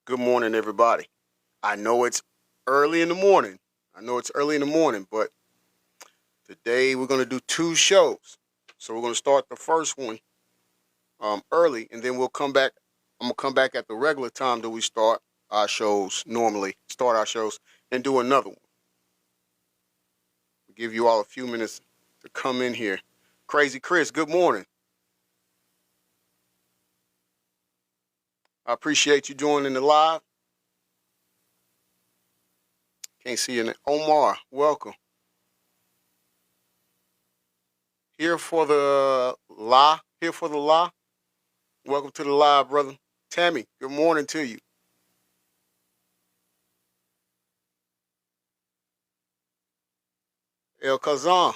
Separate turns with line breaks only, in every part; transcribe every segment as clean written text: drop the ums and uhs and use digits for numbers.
Good morning, everybody. I know it's early in the morning. But today we're going to do two shows. So we're going to start the first one early, and then we'll come back. I'm going to come back at the regular time that we start our shows, and do another one. We'll give you all a few minutes to come in here. Crazy Chris, good morning. I appreciate you joining the live. Can't see your name. Omar, welcome. Here for the la. Here for the la. Welcome to the live, brother. Tammy, good morning to you. El Kazan,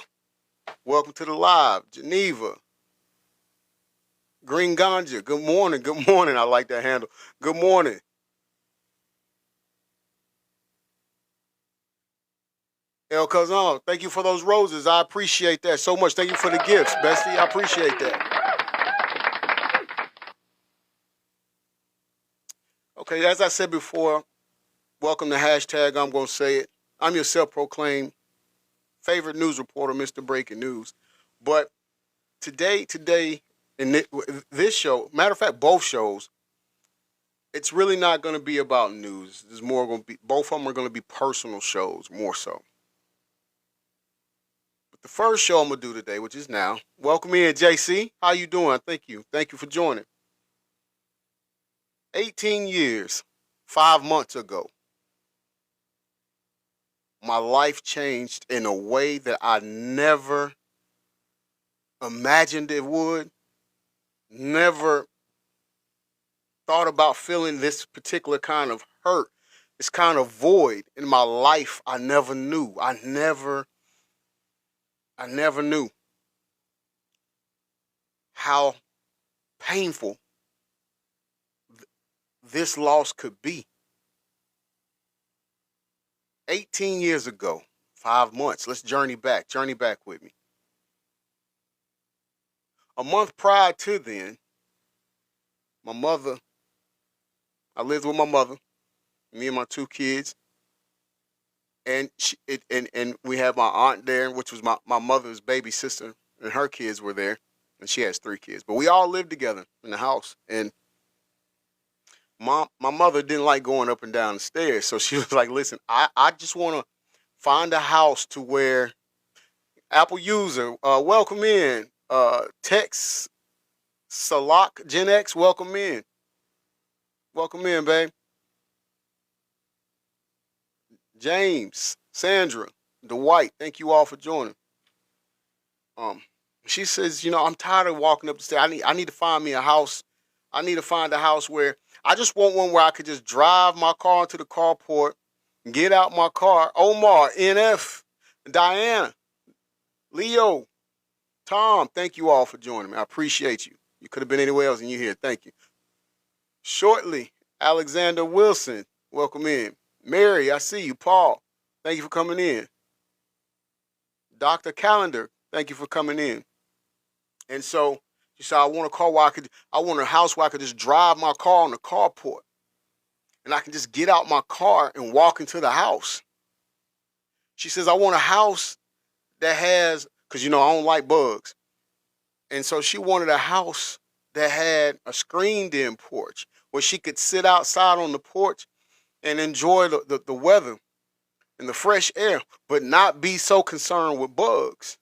welcome to the live. Geneva, Green Ganja, good morning. Good morning. I like that handle. Good morning. El Kazan, thank you for those roses. I appreciate that so much. Thank you for the gifts, Bestie. I appreciate that. Okay, as I said before, welcome to hashtag I'm going to say it. I'm your self-proclaimed favorite news reporter, Mr. Breaking News. But today, in this show, matter of fact, both shows, it's really not going to be about news. It's more going to be, both of them are going to be personal shows, more so. But the first show I'm going to do today, which is now, welcome in, JC. How you doing? Thank you. Thank you for joining. 18 years, 5 months ago, my life changed in a way that I never imagined it would. Never thought about feeling this particular kind of hurt, this kind of void in my life. I never knew. I never knew how painful this loss could be. 18 years ago, 5 months. Let's journey back. Journey back with me. A month prior to then, my mother, I lived with my mother, me and my two kids, and and we had my aunt there, which was my mother's baby sister, and her kids were there, and she has three kids. But we all lived together in the house, and my mother didn't like going up and down the stairs, so she was like, "Listen, I just want to find a house to where Apple user, welcome in, Tex Salak Gen X, welcome in, babe. James, Sandra, Dwight, thank you all for joining. Um, she says, I'm tired of walking up the stairs. I need to find me a house. I need to find a house where I just want one where I could just drive my car into the carport, get out my car. Omar, NF, Diana, Leo, Tom, thank you all for joining me. I appreciate you. You could have been anywhere else and you're here. Thank you. Shortly, Alexander Wilson, welcome in. Mary, I see you. Paul, thank you for coming in. Dr. Calendar, thank you for coming in. And so she said, I want a house where I could just drive my car on the carport. And I can just get out my car and walk into the house. She says, I want a house that has, because I don't like bugs. And so she wanted a house that had a screened in porch where she could sit outside on the porch and enjoy the weather and the fresh air, but not be so concerned with bugs.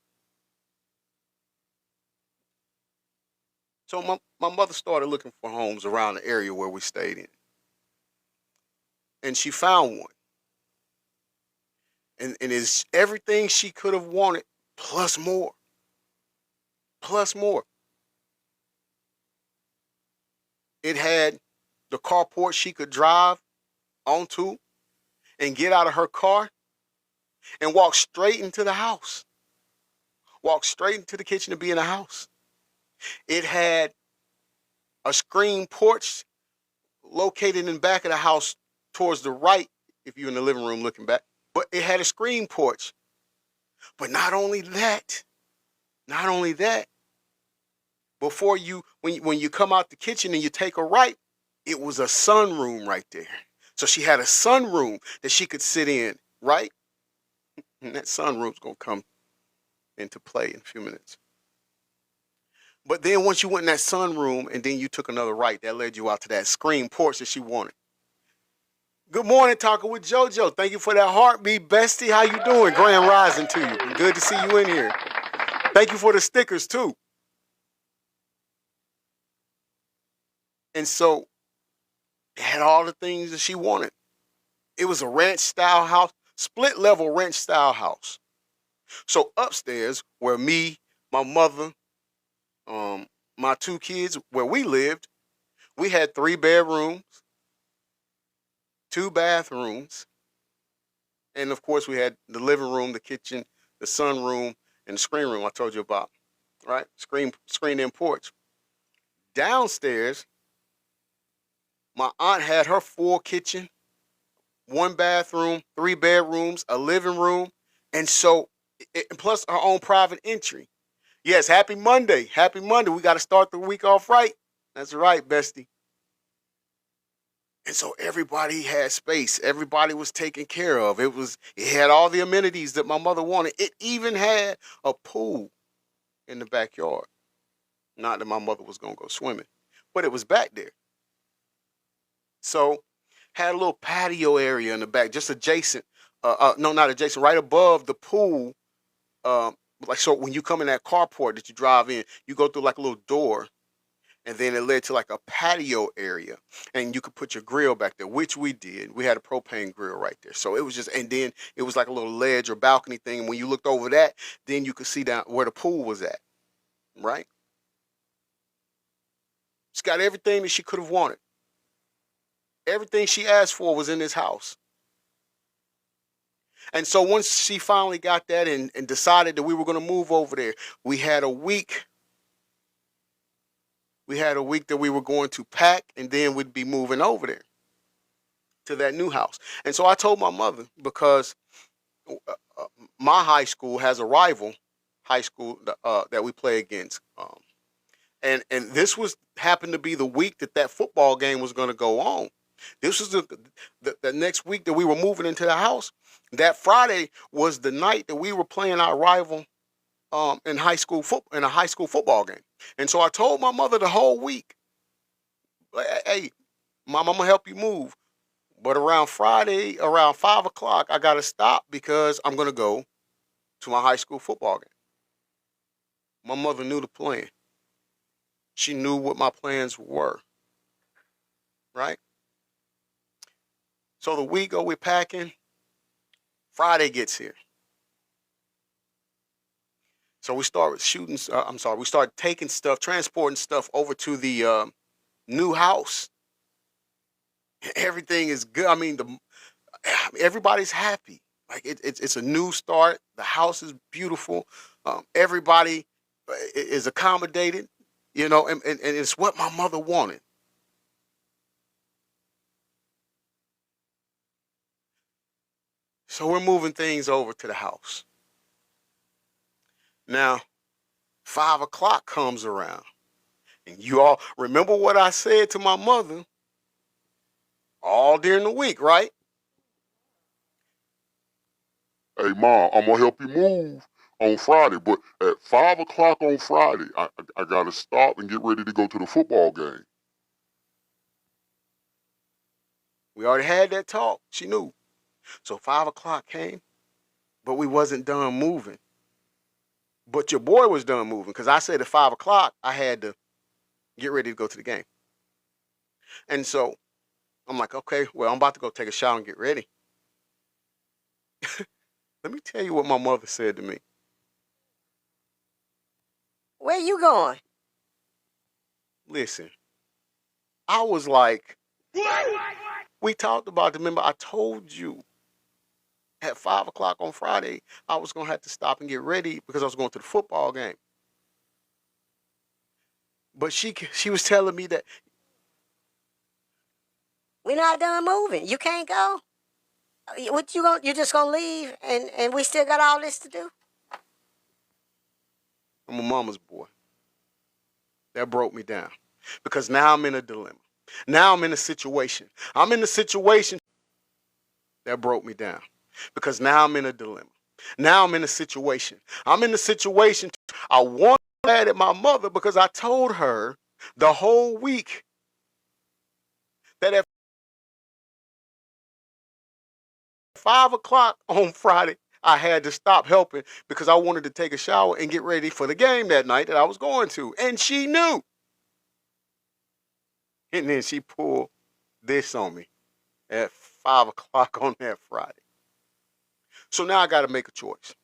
So my mother started looking for homes around the area where we stayed in. And she found one. And it's everything she could have wanted, plus more. Plus more. It had the carport she could drive onto and get out of her car and walk straight into the house. Walk straight into the kitchen to be in the house. It had a screen porch located in the back of the house towards the right, if you're in the living room looking back. But it had a screen porch. But not only that, before when you come out the kitchen and you take a right, it was a sunroom right there. So she had a sunroom that she could sit in, right? And that sunroom's gonna come into play in a few minutes. But then once you went in that sunroom and then you took another right, that led you out to that screen porch that she wanted. Good morning, talking with JoJo. Thank you for that heartbeat, bestie. How you doing? Grand rising to you. Good to see you in here. Thank you for the stickers too. And so it had all the things that she wanted. It was a ranch style house, split level ranch style house. So upstairs, where me, my mother, um, my two kids, where we lived, we had 3 bedrooms, 2 bathrooms, and of course we had the living room, the kitchen, the sunroom, and the screen room I told you about. Right? Screen in porch. Downstairs, my aunt had her full kitchen, 1 bathroom, 3 bedrooms, a living room, and so plus her own private entry. Yes, happy Monday. Happy Monday. We got to start the week off right. That's right, bestie. And so everybody had space. Everybody was taken care of. It had all the amenities that my mother wanted. It even had a pool in the backyard. Not that my mother was gonna go swimming, but it was back there. So had a little patio area in the back, just adjacent. No, not adjacent, right above the pool. Like so, when you come in that carport that you drive in, you go through like a little door, and then it led to like a patio area, and you could put your grill back there, which we did. We had a propane grill right there, so it was just, and then it was like a little ledge or balcony thing. And when you looked over that, then you could see down where the pool was at, right? She got everything that she could have wanted. Everything she asked for was in this house. And so once she finally got that and decided that we were going to move over there, we had a week. We had a week that we were going to pack, and then we'd be moving over there to that new house. And so I told my mother, because my high school has a rival high school that we play against. And this was happened to be the week that that football game was going to go on. This was the next week that we were moving into the house. That Friday was the night that we were playing our rival in a high school football game. And so I told my mother the whole week, "Hey, Mom, I'm gonna help you move, but around Friday, around 5 o'clock, I gotta stop because I'm gonna go to my high school football game." My mother knew the plan. She knew what my plans were. Right. So the week go, we're packing. Friday gets here. So we start shooting. I'm sorry. We start taking stuff, transporting stuff over to the new house. Everything is good. I mean, everybody's happy. Like it's a new start. The house is beautiful. Everybody is accommodated. And it's what my mother wanted. So we're moving things over to the house. Now, 5 o'clock comes around. And you all remember what I said to my mother all during the week, right?
Hey, Mom, I'm gonna help you move on Friday, but at 5 o'clock on Friday, I gotta stop and get ready to go to the football game.
We already had that talk. She knew. So 5 o'clock came, but we wasn't done moving. But your boy was done moving because I said at 5 o'clock I had to get ready to go to the game. And so I'm like, okay, well, I'm about to go take a shower and get ready. Let me tell you what my mother said to me.
Where you going?
Listen, I was like, we talked about it. Remember, I told you at 5 o'clock on Friday, I was going to have to stop and get ready because I was going to the football game. But she was telling me that
We're not done moving. You can't go. What you going? You just gonna leave, and we still got all this to do?
I'm a mama's boy. That broke me down because now I'm in a dilemma. Now I'm in a situation. I'm in a situation that broke me down because now I'm in a dilemma. Now I'm in a situation. I'm in a situation. I want to be mad at my mother because I told her the whole week that at 5 o'clock on Friday, I had to stop helping because I wanted to take a shower and get ready for the game that night that I was going to. And she knew. And then she pulled this on me at 5 o'clock on that Friday. So now I got to make a choice.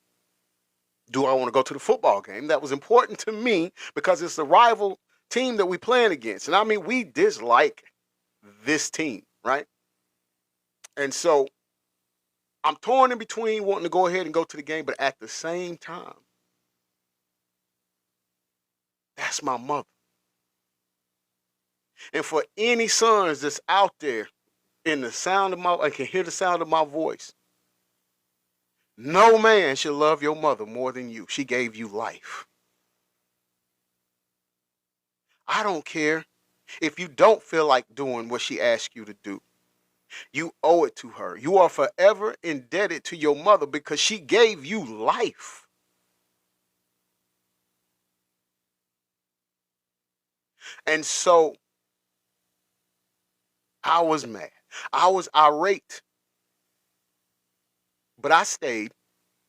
Do I want to go to the football game? That was important to me because it's the rival team that we playing against. And I mean, we dislike this team, right? And so I'm torn in between wanting to go ahead and go to the game, but at the same time, that's my mother. And for any sons that's out there in the sound of my, I can hear the sound of my voice. No man should love your mother more than you. She gave you life. I don't care if you don't feel like doing what she asked you to do. You owe it to her. You are forever indebted to your mother because she gave you life. And so I was mad. I was irate. But I stayed.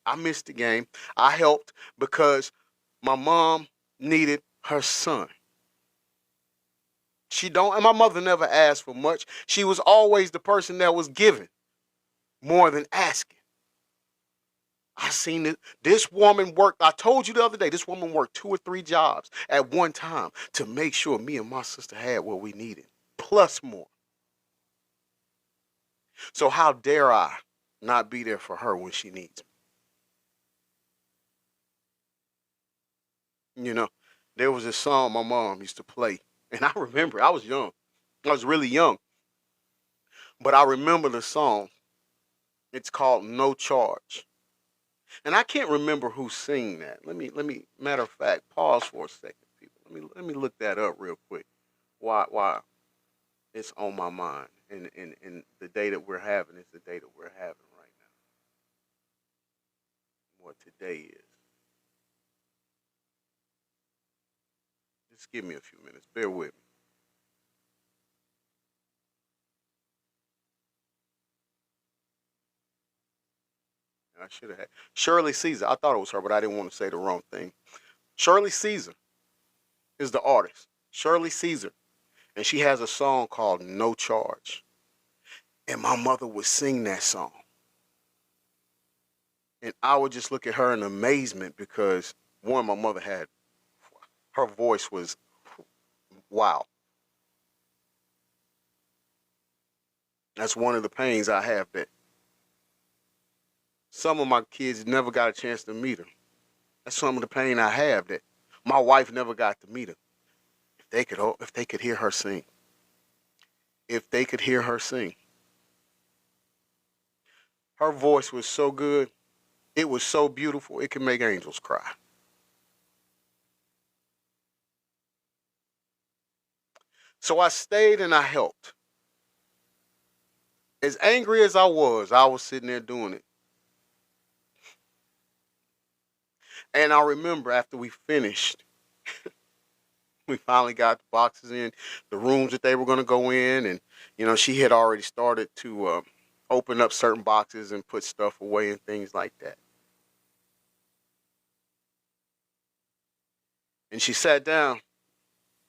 I missed the game. I helped because my mom needed her son. She don't, and my mother never asked for much. She was always the person that was giving more than asking. I seen it. This woman worked. I told you the other day, this woman worked 2 or 3 jobs at one time to make sure me and my sister had what we needed, plus more. So how dare I not be there for her when she needs me? You know, there was this song my mom used to play, and I remember I was young. I was really young, but I remember the song. It's called No Charge. And I can't remember who sang that. Let me matter of fact, pause for a second, people. Let me look that up real quick. Why it's on my mind. And the day that we're having is the day that we're having right now. What today is. Just give me a few minutes. Bear with me. I should have had Shirley Caesar. I thought it was her, but I didn't want to say the wrong thing. Shirley Caesar is the artist. Shirley Caesar. And she has a song called No Charge. And my mother would sing that song. And I would just look at her in amazement because one, my mother had her voice was wow. That's one of the pains I have that some of my kids never got a chance to meet her. That's some of the pain I have that my wife never got to meet her. If they could hear her sing. If they could hear her sing. Her voice was so good. It was so beautiful. It could make angels cry. So I stayed and I helped. As angry as I was sitting there doing it. And I remember after we finished, we finally got the boxes in, the rooms that they were going to go in, and she had already started to open up certain boxes and put stuff away and things like that. And she sat down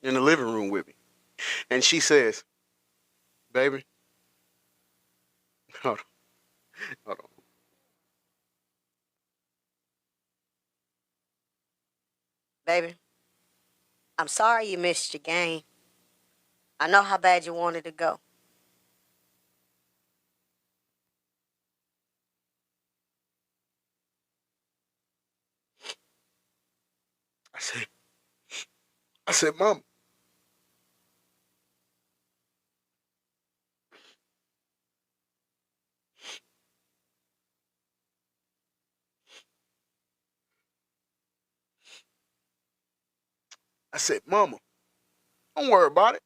in the living room with me, and she says, "Baby, hold on, hold on,
Baby, I'm sorry you missed your game. I know how bad you wanted to go.
I said, Mom, I said, Mama, don't worry about it.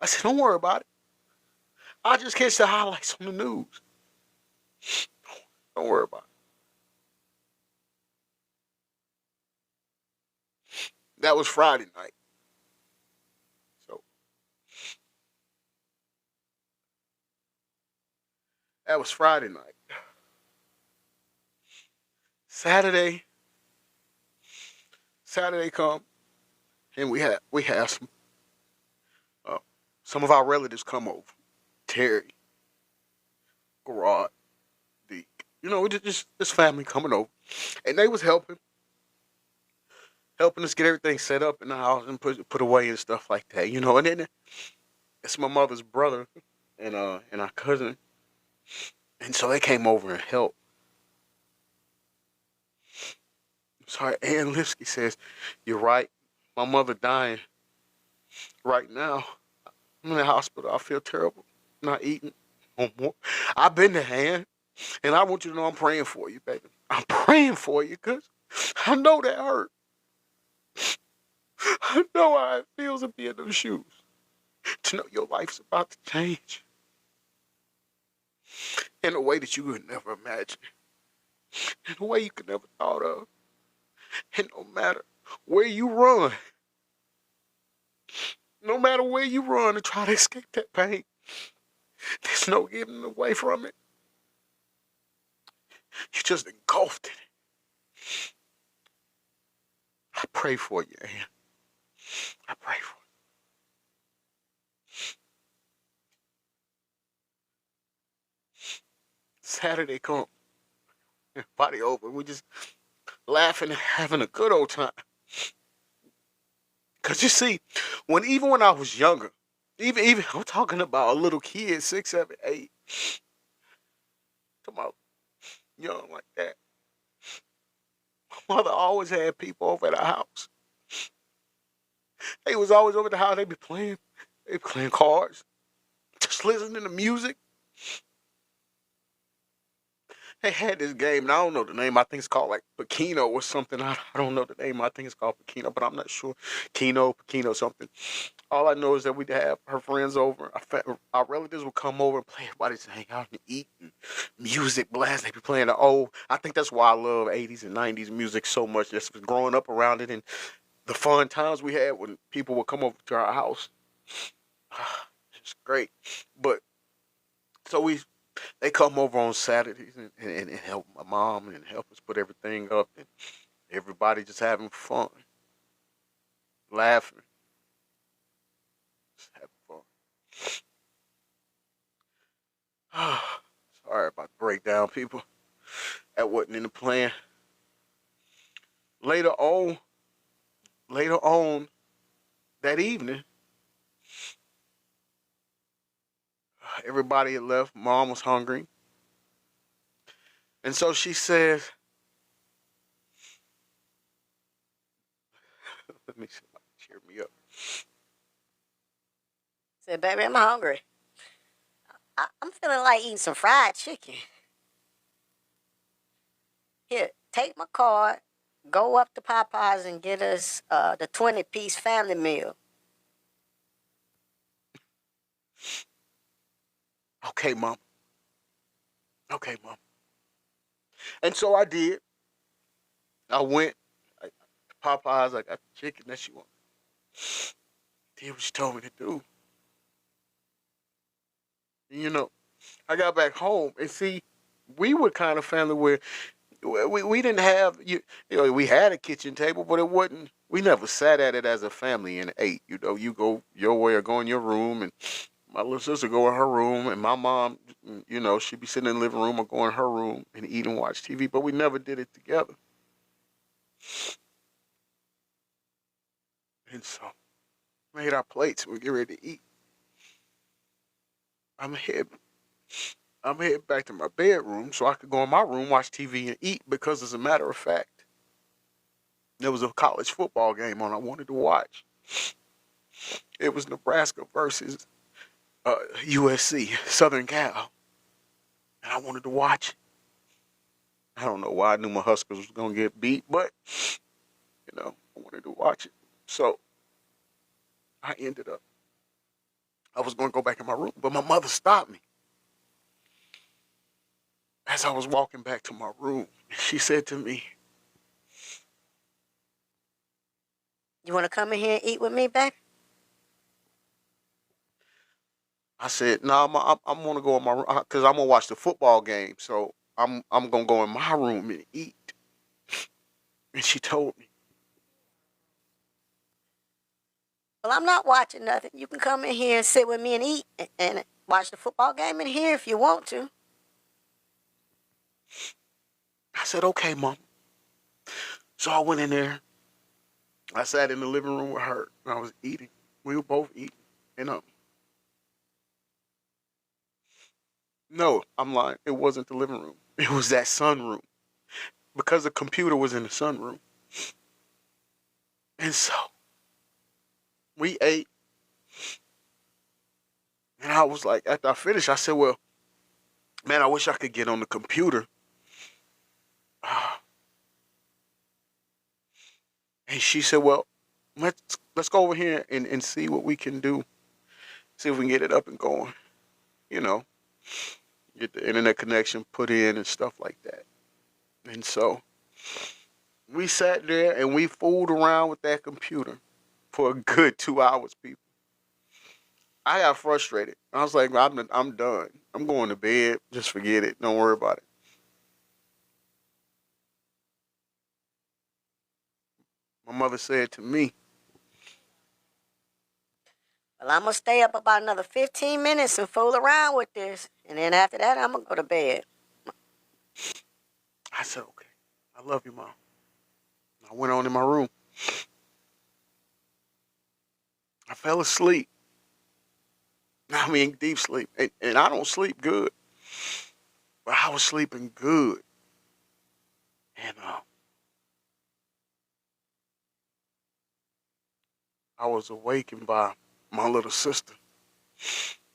I said, don't worry about it. I'll just catch the highlights on the news. Don't worry about it. That was Friday night. So that was Friday night. Saturday come, and we have uh, some of our relatives come over. Terry, Garrod, Deke. You know, just this family coming over, and they was helping us get everything set up in the house and put away and stuff like that. You know, and then it's my mother's brother and our cousin, and so they came over and helped. Sorry, Ann Lipsky says, "You're right. My mother dying right now. I'm in the hospital. I feel terrible. Not eating no more. I've been to hand, and I want you to know I'm praying for you, baby. I'm praying for you because I know that hurt. I know how it feels to be in those shoes. To know your life's about to change in a way that you could never imagine, in a way you could never thought of. And no matter where you run, no matter where you run to try to escape that pain, there's no getting away from it. You just engulfed it. I pray for you, Ann. I pray for you. Saturday come, body over. We just laughing and having a good old time. Cause you see, even when I was younger, even I'm talking about a little kid, 6, 7, 8, come out young like that. My mother always had people over at our house. They was always over at the house. They be playing cards, just listening to music. They had this game, and I don't know the name. I think it's called like Pekino or something. I don't know the name. I think it's called Pekino, but I'm not sure. Pekino, something. All I know is that we'd have her friends over. Our relatives would come over and play. Everybody just hang out and eat and music blast. They be playing the old. I think that's why I love 80s and 90s music so much. Just growing up around it and the fun times we had when people would come over to our house. It's great. But so they come over on Saturdays and help my mom and help us put everything up. And everybody just having fun, laughing, just having fun. Sorry about the breakdown, people. That wasn't in the plan. Later on that evening, everybody had left. Mom was hungry. And so she says, let me see if I can cheer me up.
Said, baby, I'm hungry. I'm feeling like eating some fried chicken. Here, take my card, go up to Popeyes and get us the 20-piece family meal.
Okay, Mom. Okay, Mom. And so I did. I went to Popeyes. I got the chicken that she wanted. Did what she told me to do. And, you know, I got back home and see, we were kind of family where we didn't have you know, we had a kitchen table, but it wasn't. We never sat at it as a family and ate. You know, you go your way or go in your room, and my little sister go in her room, and my mom, you know, she'd be sitting in the living room or go in her room and eat and watch TV. But we never did it together. And so made our plates. We get ready to eat. I'm head I'm heading back to my bedroom so I could go in my room, watch TV, and eat. Because as a matter of fact, there was a college football game on I wanted to watch. It was Nebraska versus USC, Southern Cal, and I wanted to watch it. I don't know why I knew my Huskers was gonna get beat, but you know I wanted to watch it. So I ended up I was going to go back in my room, but my mother stopped me as I was walking back to my room. She said to me,
You want to come in here and eat with me, baby?
I said, no, I'm going to go in my room because I'm going to watch the football game. So I'm going to go in my room and eat. And she told me,
Well, I'm not watching nothing. You can come in here and sit with me and eat and watch the football game in here if you want to.
I said, okay, Mom. So I went in there. I sat in the living room with her. And I was eating. We were both eating. And no, I'm lying. It wasn't the living room. It was that sunroom because the computer was in the sunroom. And so we ate. And I was like, after I finished, I said, well, man, I wish I could get on the computer. And she said, well, let's go over here and see what we can do. See if we can get it up and going. You know, get the internet connection put in and stuff like that. And so we sat there and we fooled around with that computer for a good 2 hours, people. I got frustrated. I was like, I'm done. I'm going to bed. Just forget it. Don't worry about it. My mother said to me,
Well, I'm going to stay up about another 15 minutes and fool around with this. And then after that, I'm going to go to bed.
I said, okay. I love you, Mom. I went on in my room. I fell asleep. I mean, deep sleep. And I don't sleep good. But I was sleeping good. And I was awakened by my little sister.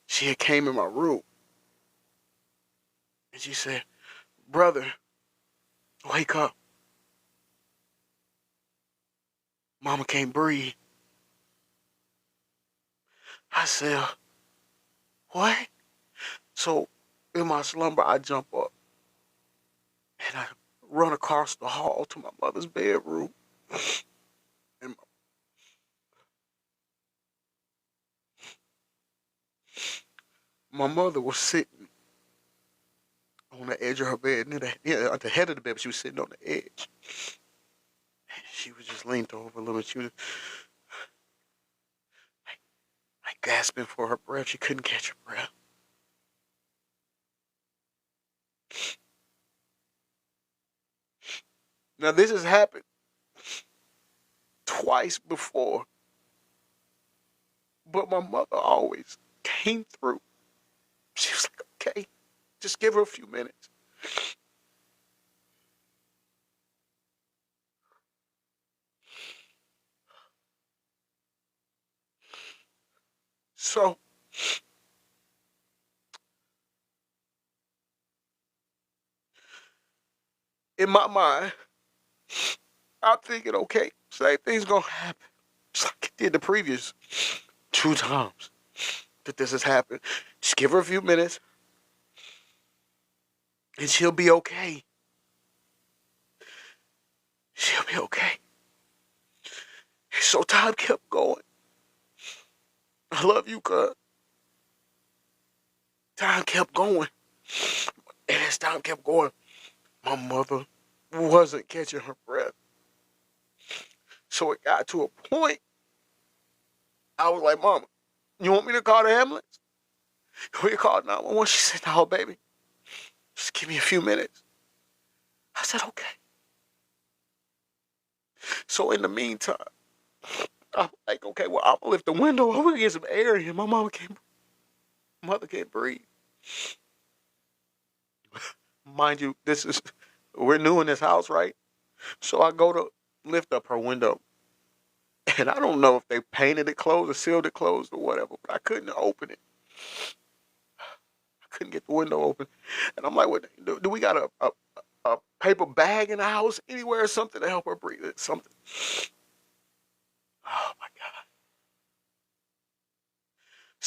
She had came in my room. And she said, brother, wake up. Mama can't breathe. I said, what? So in my slumber, I jump up and I run across the hall to my mother's bedroom. And my mother was sitting on the edge of her bed, at the head of the bed, but she was sitting on the edge. And she was just leaned over a little bit. She was like gasping for her breath. She couldn't catch her breath. Now, this has happened twice before, but my mother always came through. She was like, okay, just give her a few minutes. So, in my mind, I'm thinking, okay, same thing's gonna happen. Just like it did the previous 2 times that this has happened. Just give her a few minutes and she'll be okay. She'll be okay. So time kept going. I love you, cuz. Time kept going. And as time kept going, my mother wasn't catching her breath. So it got to a point, I was like, Mama, you want me to call the ambulance? We called 911. She said, no, baby. Just give me a few minutes. I said, okay. So in the meantime, I'm like, okay, well, I'm gonna lift the window. I'm gonna get some air in here. My mother can't breathe. Mind you, we're new in this house, right? So I go to lift up her window. And I don't know if they painted it closed or sealed it closed or whatever, but I couldn't open it. I couldn't get the window open. And I'm like, what, do we got a paper bag in the house anywhere or something to help her breathe? Something. Oh my God.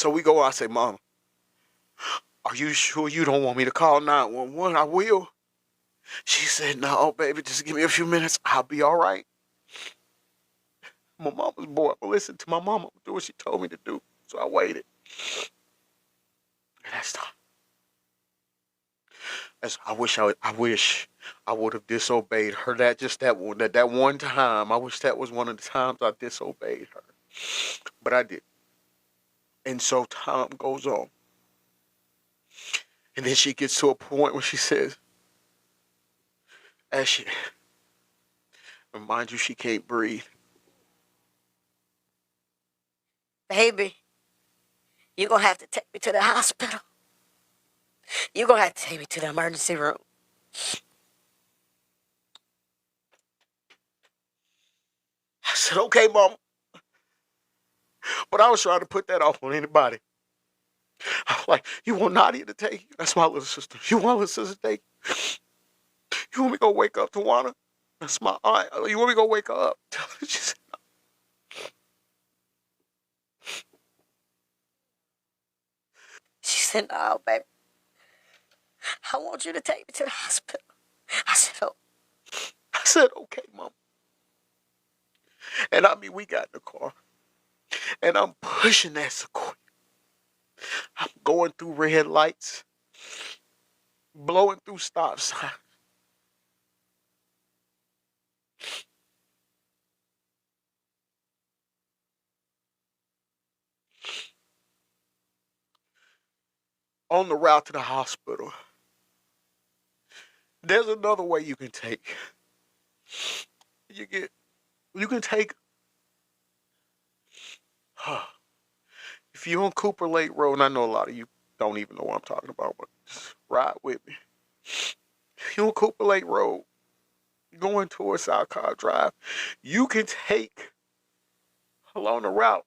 So we go, I say, Mom, are you sure you don't want me to call 911? I will. She said, no, baby, just give me a few minutes. I'll be all right. My mama's boy. I listened to my mama, do what she told me to do. So I waited. And that's time. I wish I would have disobeyed her. That one time. I wish that was one of the times I disobeyed her. But I did. And so time goes on. And then she gets to a point where she says, as she, mind you, she can't breathe.
Baby, you're going to have to take me to the hospital. You're going to have to take me to the emergency room.
I said, okay, Mama. But I was trying to put that off on anybody. I was like, you want Nadia to take you? That's my little sister. You want little sister to take you? You want me to go wake up Tawana? That's my aunt. You want me to go wake her up? She said,
She said, no, baby. I want you to take me to the hospital. I said, oh.
I said, okay, Mom. And I mean, we got in the car. And I'm pushing that Sequoia. I'm going through red lights. Blowing through stop signs. On the route to the hospital. There's another way you can take. You can take. If you're on Cooper Lake Road, and I know a lot of you don't even know what I'm talking about, but just ride with me. If you're on Cooper Lake Road, going towards South Cobb Drive, you can take along the route.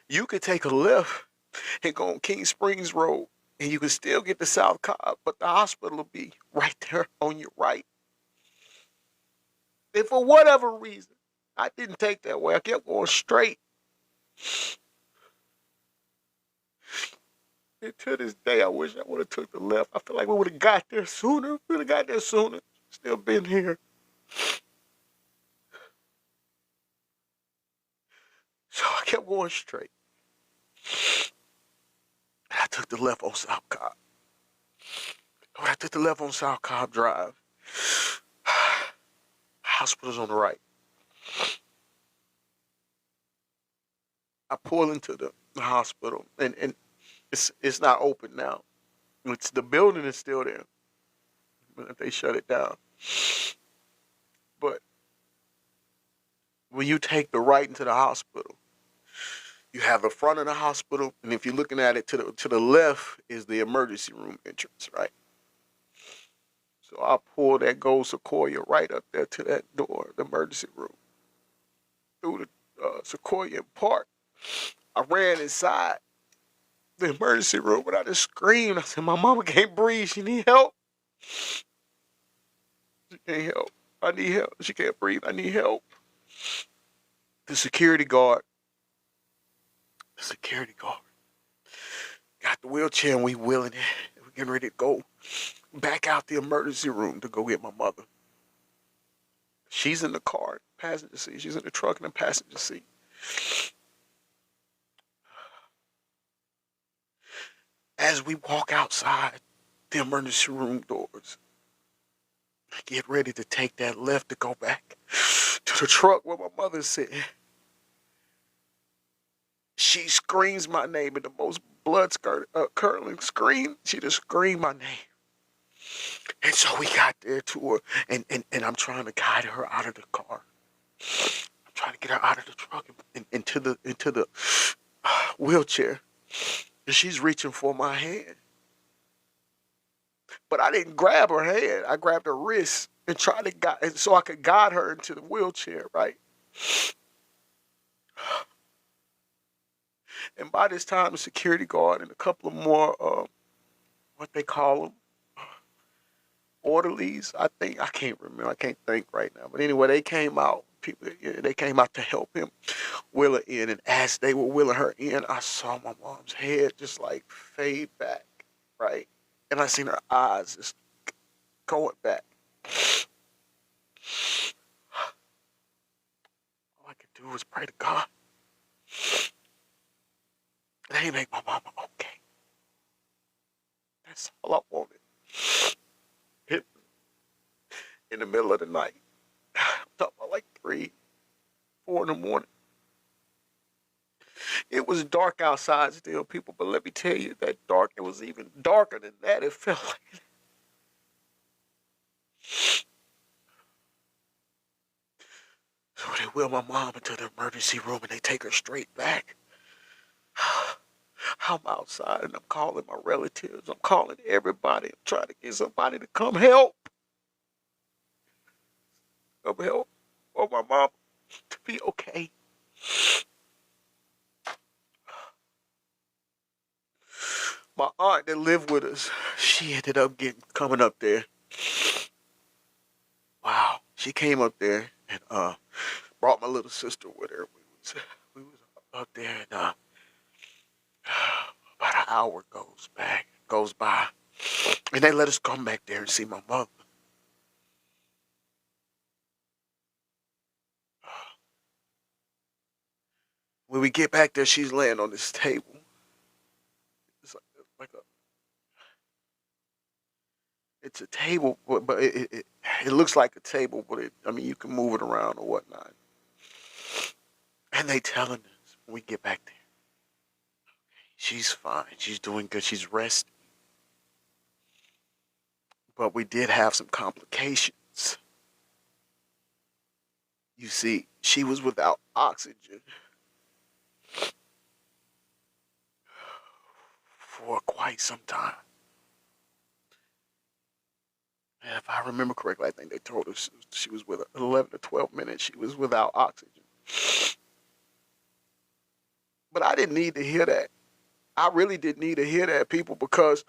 You can take a left and go on King Springs Road, and you can still get to South Cobb, but the hospital will be right there on your right. And for whatever reason, I didn't take that way. I kept going straight. And to this day, I wish I would have took the left. I feel like we would have got there sooner. We would have got there sooner. Still been here. So I kept going straight. And I took the left on South Cobb. When I took the left on South Cobb Drive, hospital's on the right. I pull into the hospital, and it's not open now. The building is still there, but they shut it down. But when you take the right into the hospital, you have the front of the hospital, and if you're looking at it to the left is the emergency room entrance, right? So I pulled that gold Sequoia right up there to that door, the emergency room, through the Sequoia Park. I ran inside the emergency room, and I just screamed. I said, "My mama can't breathe. She need help. She can't help. I need help. She can't breathe. I need help." The security guard got the wheelchair, and we wheeling it. We're getting ready to go back out the emergency room to go get my mother. She's in the car, passenger seat. She's in the truck in the passenger seat. As we walk outside the emergency room doors, I get ready to take that left to go back to the truck where my mother's sitting. She screams my name in the most blood-curdling scream. She just screamed my name. And so we got there to her, and I'm trying to guide her out of the car. I'm trying to get her out of the truck and into the wheelchair. And she's reaching for my hand. But I didn't grab her hand. I grabbed her wrist and tried to guide, so I could guide her into the wheelchair, right? And by this time, the security guard and a couple of more, what they call them, orderlies, I think. I can't remember. I can't think right now. But anyway, they came out, people, they came out to help him wheel her in. And as they were wheeling her in, I saw my mom's head just like fade back, right? And I seen her eyes just going back. All I could do was pray to God that He make my mama okay. That's all I wanted. Hit in the middle of the night. I'm talking about like 3, 4 in the morning. It was dark outside still, people, but let me tell you, that dark, it was even darker than that. It felt like. So they wheel my mom into the emergency room and they take her straight back. I'm outside and I'm calling my relatives. I'm calling everybody. I'm trying to get somebody to come help. Come help for my mom to be okay. My aunt that lived with us, she ended up coming up there. Wow. She came up there and brought my little sister with her. We was up there and about an hour goes by. And they let us come back there and see my mother. When we get back there, she's laying on this table. It's like a, it's a table, but it looks like a table, but I mean, you can move it around or whatnot. And they telling us when we get back there, she's fine, she's doing good, she's resting. But we did have some complications. You see, she was without oxygen for quite some time. And if I remember correctly, I think they told us she was with 11 to 12 minutes. She was without oxygen. But I didn't need to hear that. I really didn't need to hear that, people, because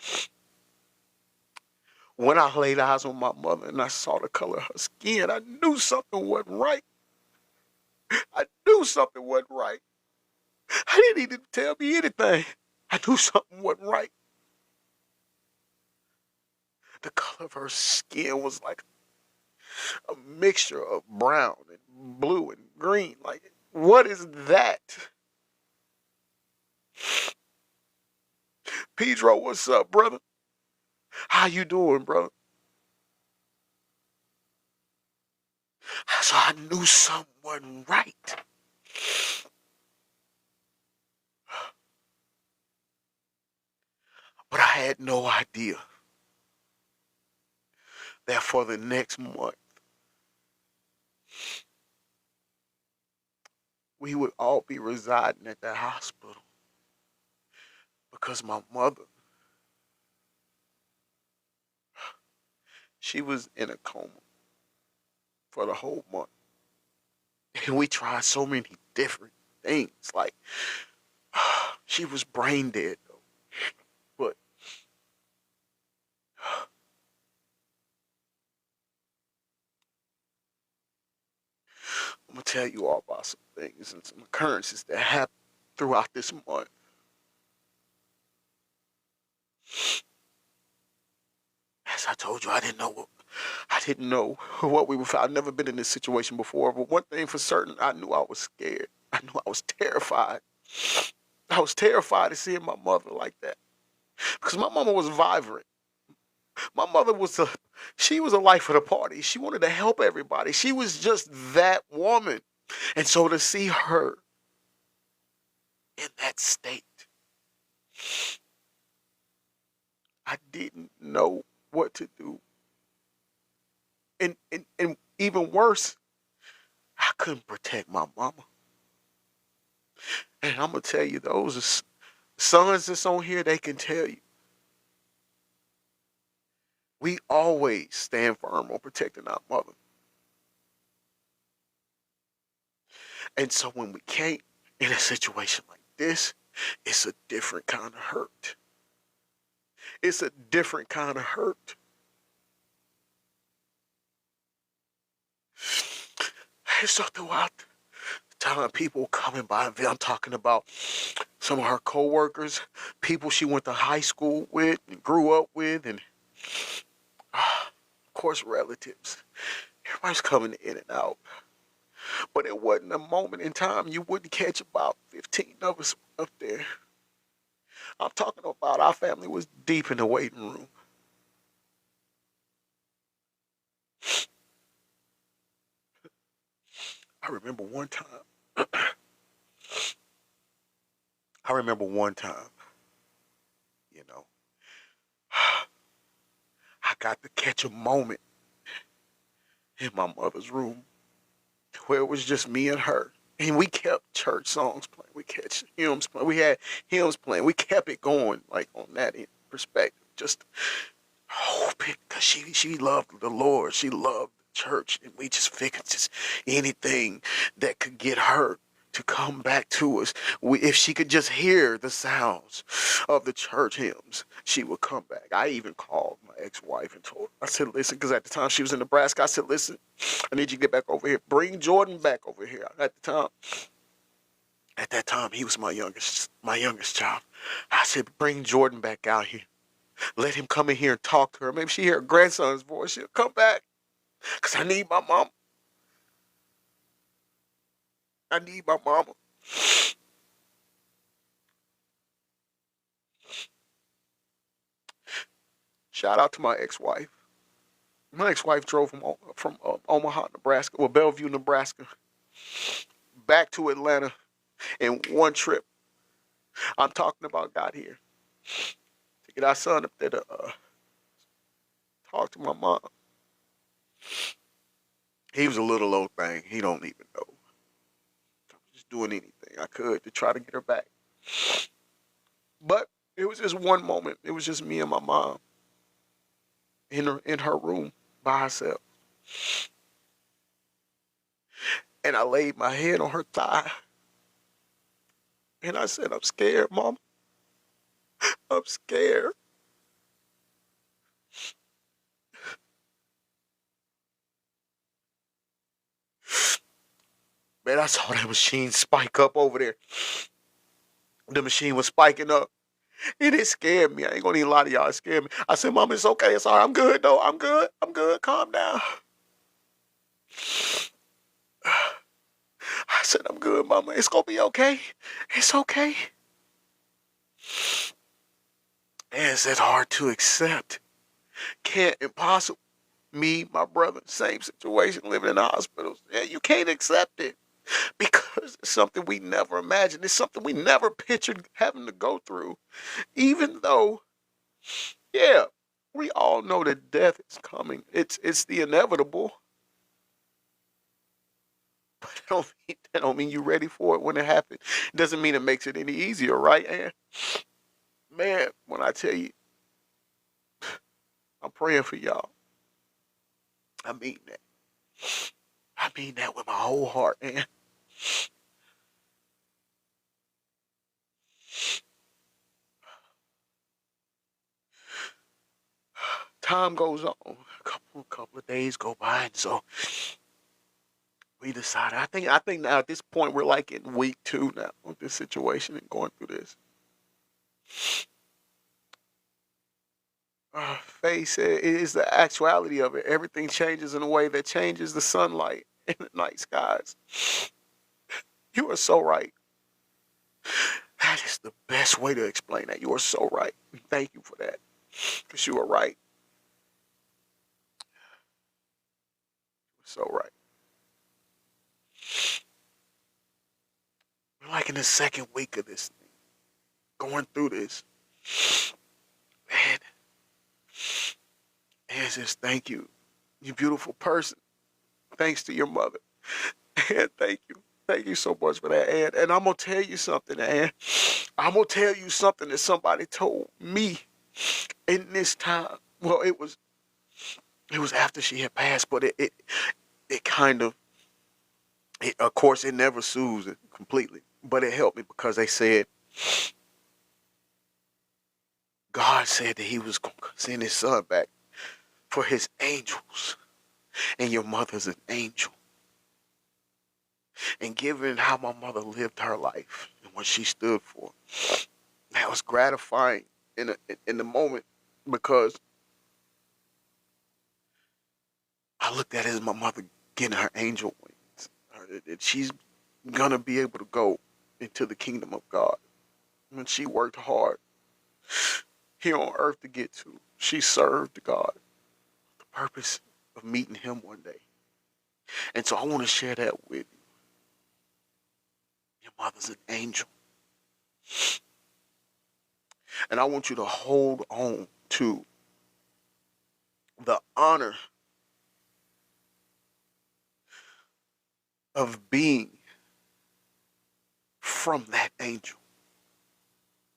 when I laid eyes on my mother and I saw the color of her skin, I knew something wasn't right. I knew something wasn't right. I didn't need to tell me anything. I knew something wasn't right. The color of her skin was like a mixture of brown and blue and green. Like, what is that? Pedro, what's up, brother? How you doing, brother? So I knew something wasn't right. But I had no idea that for the next month, we would all be residing at that hospital because my mother, she was in a coma for the whole month. And we tried so many different things. Like, she was brain dead, though. But I'm going to tell you all about some things and some occurrences that happened throughout this month. As I told you, I didn't know what we would. I've never been in this situation before, but one thing for certain, I knew I was scared. I knew I was terrified. I was terrified of seeing my mother like that because my mama was vibrant. My mother she was a life of the party. She wanted to help everybody. She was just that woman, and so to see her in that state, I didn't know what to do, and even worse, I couldn't protect my mama. And I'm gonna tell you, those sons that's on here, they can tell you, we always stand firm on protecting our mother. And so when we can't in a situation like this, it's a different kind of hurt. It's a different kind of hurt. So throughout the time, people coming by, I'm talking about some of her coworkers, people she went to high school with and grew up with, and of course relatives. Everybody's coming in and out. But it wasn't a moment in time you wouldn't catch about 15 of us up there. I'm talking about our family was deep in the waiting room. I remember one time. I remember one time, you know, I got to catch a moment in my mother's room where it was just me and her. And we kept church songs playing. We kept hymns playing. We had hymns playing. We kept it going, like on that perspective. Just hoping, because she loved the Lord. She loved the church. And we just figured just anything that could get her to come back to us. If she could just hear the sounds of the church hymns, she would come back. I even called my ex-wife and told her, I said, listen, because at the time she was in Nebraska, I said, listen, I need you to get back over here. Bring Jordan back over here. At that time, he was my youngest child. I said, bring Jordan back out here. Let him come in here and talk to her. Maybe she hear her grandson's voice. She'll come back. Because I need my mama. I need my mama. Shout out to my ex-wife. My ex-wife drove from Omaha, Nebraska, well, Bellevue, Nebraska, back to Atlanta in one trip. I'm talking about got here to get our son up there to talk to my mom. He was a little old thing. He don't even know. I was just doing anything I could to try to get her back. But it was just one moment. It was just me and my mom in her room by herself. And I laid my head on her thigh. And I said, I'm scared, Mama. I'm scared. Man, I saw that machine spike up over there. The machine was spiking up. And it scared me. I ain't gonna need a lot of y'all. It scared me. I said, Mama, it's okay. It's all right. I'm good, though. I'm good. I'm good. Calm down. I said, I'm good, Mama. It's gonna be okay. It's okay. And it's hard to accept. Can't, impossible. Me, my brother, same situation, living in the hospitals. Yeah, you can't accept it because it's something we never imagined. It's something we never pictured having to go through. Even though, yeah, we all know that death is coming. It's the inevitable. But that don't mean you're ready for it when it happens. It doesn't mean it makes it any easier, right? And man, when I tell you, I'm praying for y'all. I mean that. I mean that with my whole heart, man. Time goes on. A couple of days go by, and so we decided. I think now at this point we're like in week 2 now of this situation and going through this. Face it is the actuality of it. Everything changes in a way that changes the sunlight in the night skies. You are so right. That is the best way to explain that. You are so right. Thank you for that. Because you are right. So right. We're like in the second week of this thing, going through this. Man, it's just thank you. You beautiful person. Thanks to your mother. And thank you. Thank you so much for that, Ann. And I'm gonna tell you something, Ann. I'm gonna tell you something that somebody told me in this time. Well, it was after she had passed, but it kind of of course it never soothes it completely. But it helped me because they said God said that he was gonna send his son back for his angels. And your mother's an angel. And given how my mother lived her life and what she stood for, that was gratifying in the moment because I looked at it as my mother getting her angel wings. That she's gonna be able to go into the kingdom of God. When she worked hard here on earth to get to, she served God, the purpose of meeting Him one day. And so I want to share that with you. Your mother's an angel. And I want you to hold on to the honor of being from that angel.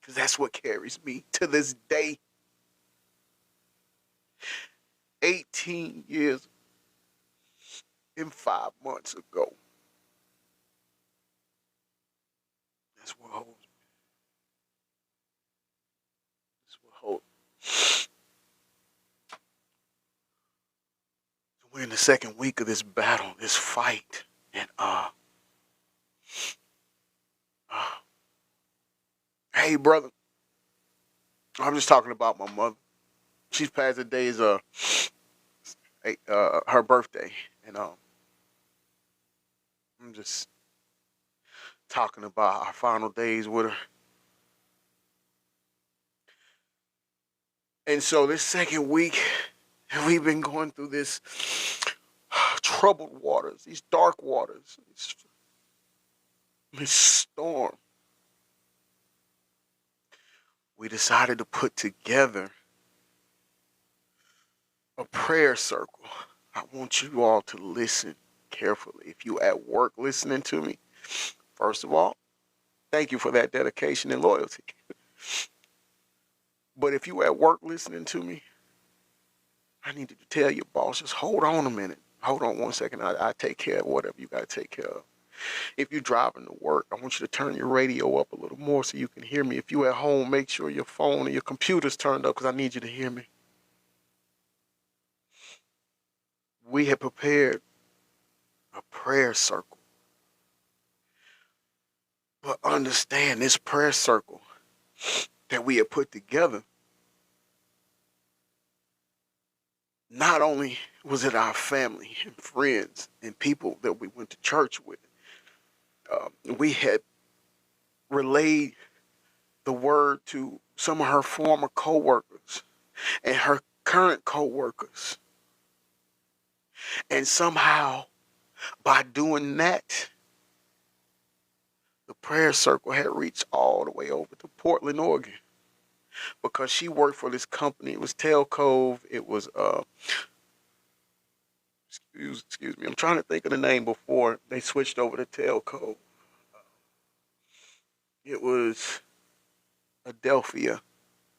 Because that's what carries me to this day. 18 years and 5 months ago. That's what holds me. That's what holds me. So we're in the second week of this battle, this fight. And hey brother, I'm just talking about my mother. She's passed the days her birthday. And I'm just talking about our final days with her. And so this second week, we've been going through this troubled waters, these dark waters, this storm. We decided to put together a prayer circle. I want you all to listen carefully. If you at work listening to me, first of all, thank you for that dedication and loyalty. But if you at work listening to me, I need you to tell your boss, just hold on a minute. Hold on 1 second. I take care of whatever you got to take care of. If you're driving to work, I want you to turn your radio up a little more so you can hear me. If you at home, make sure your phone and your computer's turned up because I need you to hear me. We had prepared a prayer circle. But understand this prayer circle that we had put together, not only was it our family and friends and people that we went to church with, we had relayed the word to some of her former co-workers and her current co-workers. And somehow, by doing that, the prayer circle had reached all the way over to Portland, Oregon. Because she worked for this company. It was Tail Cove. It was, excuse me, I'm trying to think of the name before they switched over to Tail Cove. It was Adelphia.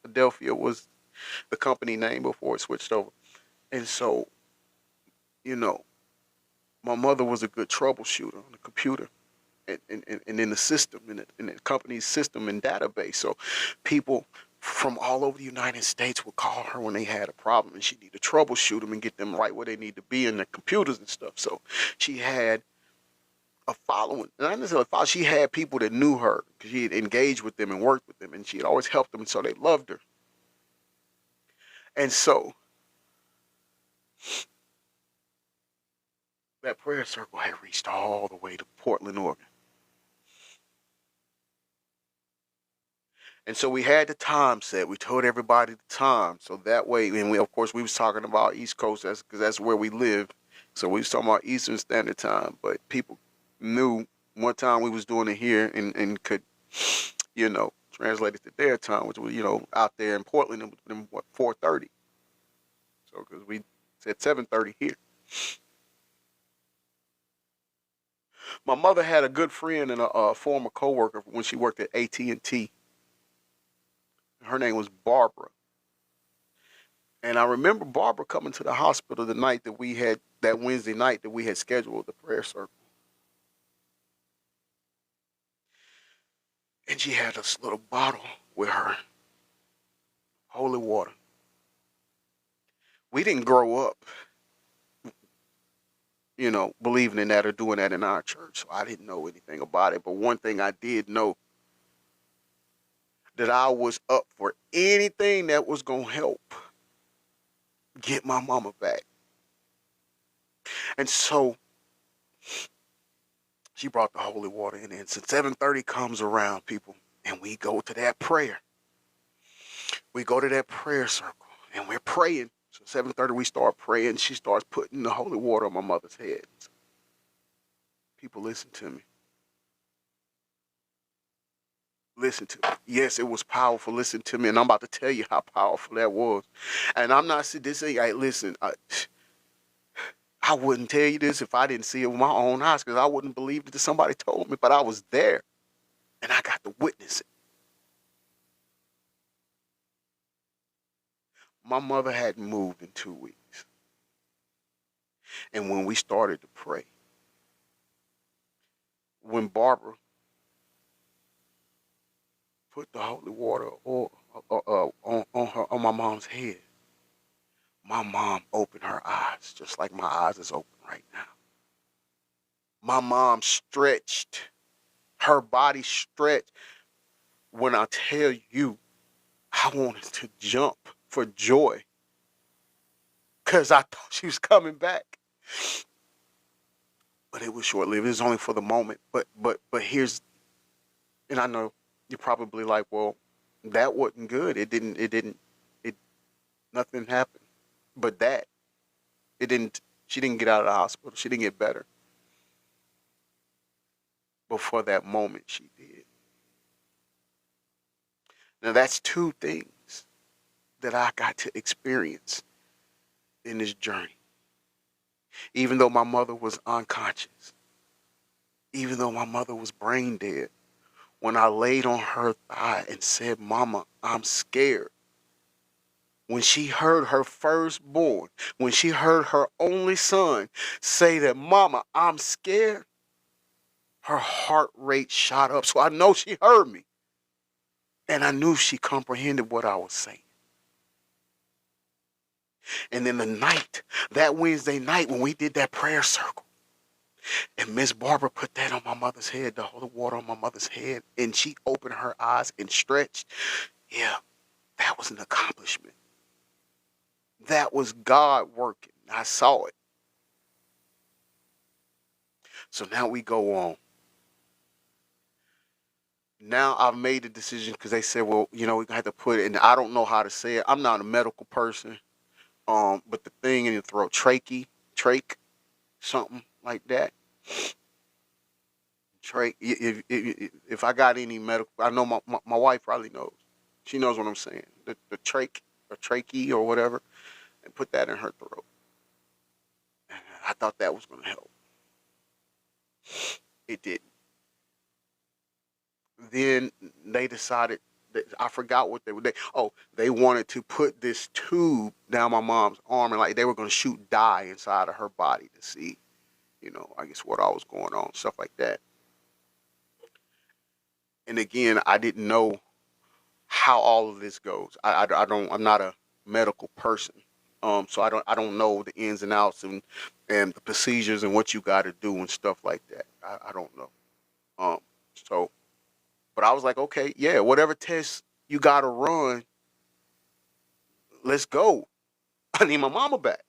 Adelphia was the company name before it switched over. And so, you know, my mother was a good troubleshooter on the computer and in the system, in the company's system and database. So people from all over the United States would call her when they had a problem and she needed to troubleshoot them and get them right where they need to be in the computers and stuff. So she had a following. Not necessarily a following. She had people that knew her because she had engaged with them and worked with them and she had always helped them. And so they loved her. And so that prayer circle had reached all the way to Portland, Oregon. And so we had the time set. We told everybody the time. So that way, and we, of course, we was talking about East Coast because that's where we live. So we was talking about Eastern Standard Time. But people knew what time we was doing it here and could, translate it to their time, which was, out there in Portland, it was, what, 4:30. So because we said 7:30 here. My mother had a good friend and a former coworker when she worked at AT&T. Her name was Barbara. And I remember Barbara coming to the hospital the night that we had, that Wednesday night that we had scheduled the prayer circle. And she had this little bottle with her, holy water. We didn't grow up believing in that or doing that in our church. So I didn't know anything about it. But one thing I did know, that I was up for anything that was going to help get my mama back. And so she brought the holy water in. And so 7:30 comes around, people, and we go to that prayer. We go to that prayer circle, and we're praying. So 7:30 we start praying. She starts putting the holy water on my mother's head. People, listen to me. Listen to me. Yes, it was powerful. Listen to me, and I'm about to tell you how powerful that was. And I'm not this. Listen. I wouldn't tell you this if I didn't see it with my own eyes, because I wouldn't believe it if somebody told me. But I was there, and I got to witness it. My mother hadn't moved in 2 weeks, and when we started to pray, when Barbara put the holy water on my mom's head, my mom opened her eyes just like my eyes is open right now. My mom stretched, her body stretched. When I tell you, I wanted to jump for joy because I thought she was coming back. But it was short lived. It was only for the moment. But here's, and I know you're probably like, well, that wasn't good. It nothing happened. But it didn't. She didn't get out of the hospital. She didn't get better. But for that moment, she did. Now that's two things that I got to experience in this journey. Even though my mother was unconscious, even though my mother was brain dead, when I laid on her thigh and said, "Mama, I'm scared." When she heard her firstborn, when she heard her only son say that, "Mama, I'm scared," her heart rate shot up. So I know she heard me. And I knew she comprehended what I was saying. And then that Wednesday night when we did that prayer circle, and Miss Barbara put that on my mother's head, the holy water on my mother's head, and she opened her eyes and stretched. Yeah, that was an accomplishment. That was God working. I saw it. So now we go on. Now I've made the decision because they said, well, we have to put it, and I don't know how to say it. I'm not a medical person. But the thing in your throat, trach, something like that. Trach. If I got any medical, I know my wife probably knows. She knows what I'm saying. The trach or trachea or whatever, and put that in her throat. I thought that was going to help. It didn't. Then they decided that I forgot what they were. They wanted to put this tube down my mom's arm, and like they were going to shoot dye inside of her body to see, I guess what all was going on, stuff like that. And again, I didn't know how all of this goes. I don't. I'm not a medical person, so I don't know the ins and outs and the procedures and what you got to do and stuff like that. I don't know. Um, so, but I was like, okay, yeah, whatever tests you got to run, let's go. I need my mama back.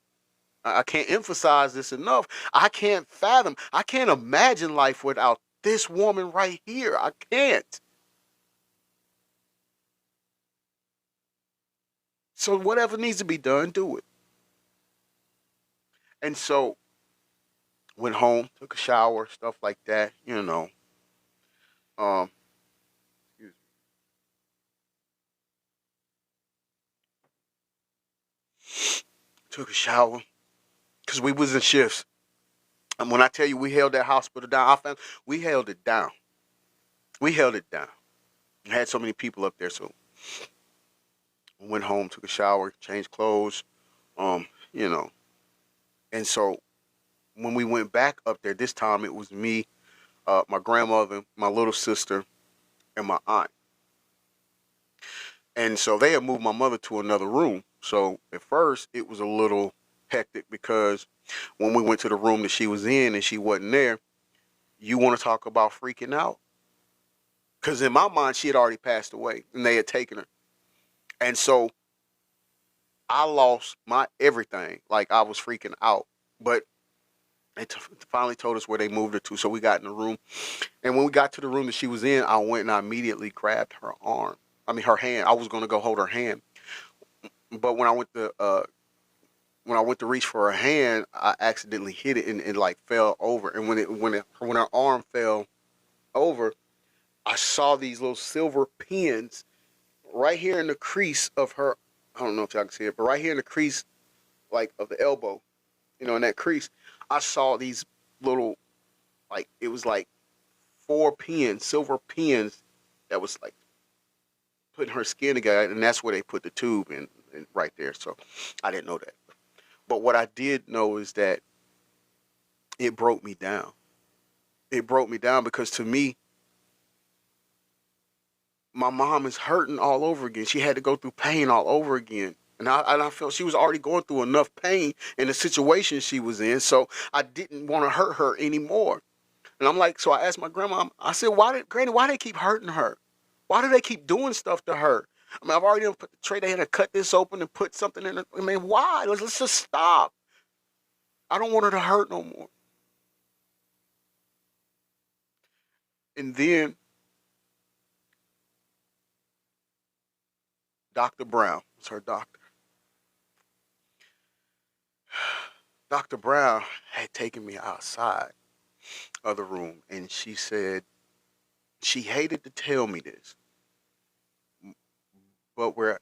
I can't emphasize this enough. I can't fathom. I can't imagine life without this woman right here. I can't. So whatever needs to be done, do it. And so went home, took a shower, stuff like that. Um, took a shower because we was in shifts. And when I tell you we held that hospital down, we held it down. We held it down. I had so many people up there, so went home, took a shower, changed clothes, um, you know. And so when we went back up there, this time it was me, my grandmother, my little sister, and my aunt. And so they had moved my mother to another room. So at first it was a little hectic because when we went to the room that she was in and she wasn't there, you want to talk about freaking out? Because in my mind, she had already passed away and they had taken her. And so I lost my everything. Like, I was freaking out. But they finally told us where they moved her to. So we got in the room. And when we got to the room that she was in, I went and I immediately grabbed her arm. I mean, her hand. I was going to go hold her hand. But when I went to reach for her hand, I accidentally hit it and it like fell over. And when her arm fell over, I saw these little silver pins right here in the crease of her. I don't know if y'all can see it, but right here in the crease, like of the elbow, in that crease, I saw these little, like, it was like 4 pins, silver pins, that was like putting her skin together, and that's where they put the tube in right there. So I didn't know that. But what I did know is that it broke me down. It broke me down because to me, my mom is hurting all over again. She had to go through pain all over again. And I felt she was already going through enough pain in the situation she was in, so I didn't want to hurt her anymore. And I'm like, so I asked my grandma, I said, Granny, why they keep hurting her? Why do they keep doing stuff to her? I mean, I've already done put the tray, they had to cut this open and put something in it. I mean, why? Let's just stop. I don't want her to hurt no more. And then Dr. Brown was her doctor. Dr. Brown had taken me outside of the room, and she said she hated to tell me this, but we're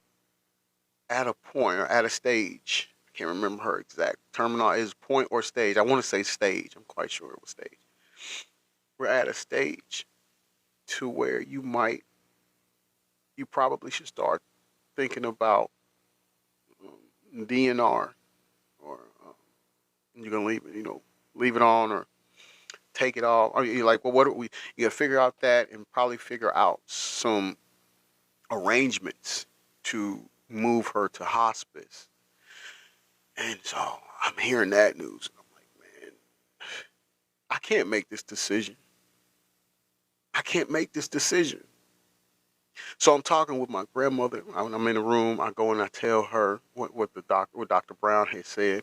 at a point or at a stage. I can't remember her exact terminology. Is point or stage? I want to say stage. I'm quite sure it was stage. We're at a stage to where you probably should start thinking about DNR, or you're gonna leave it on, or take it off. Or you're like, well, what are we? You gotta figure out that, and probably figure out some arrangements to move her to hospice. And so I'm hearing that news, and I'm like, man, I can't make this decision. I can't make this decision. So I'm talking with my grandmother. When I'm in the room, I go and I tell her what Dr. Brown had said.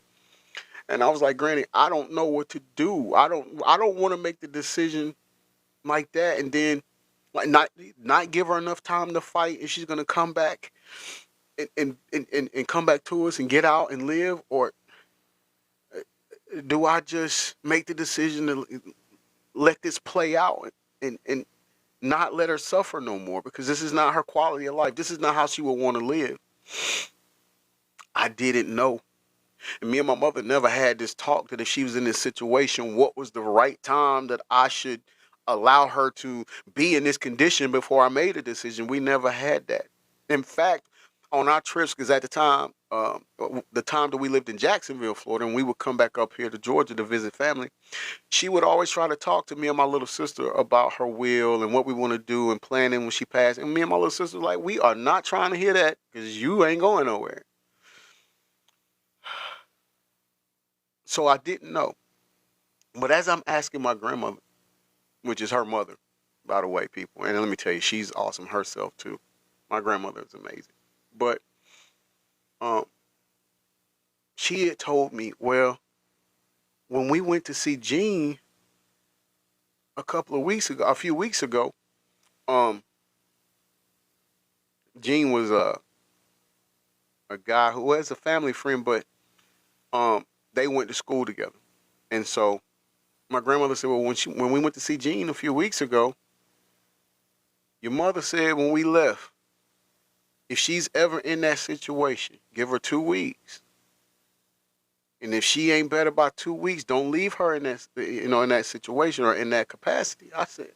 And I was like, Granny, I don't know what to do. I don't want to make the decision like that, and then like not give her enough time to fight if she's gonna come back and come back to us and get out and live, or do I just make the decision to let this play out and not let her suffer no more, because this is not her quality of life. This is not how she would want to live. I didn't know. And me and my mother never had this talk that if she was in this situation, what was the right time that I should allow her to be in this condition before I made a decision. We never had that. In fact, on our trips, because at the time that we lived in Jacksonville, Florida, and we would come back up here to Georgia to visit family, she would always try to talk to me and my little sister about her will and what we want to do and planning when she passed. And me and my little sister were like, we are not trying to hear that because you ain't going nowhere. So I didn't know. But as I'm asking my grandmother, which is her mother, by the way, people, and let me tell you, she's awesome herself too. My grandmother is amazing. But um, she had told me, well, when we went to see Gene a few weeks ago, um, Gene was a guy who was a family friend, but they went to school together. And so my grandmother said, well, when we went to see Gene a few weeks ago, your mother said when we left, if she's ever in that situation, give her 2 weeks. And if she ain't better by 2 weeks, don't leave her in that situation or in that capacity. I said,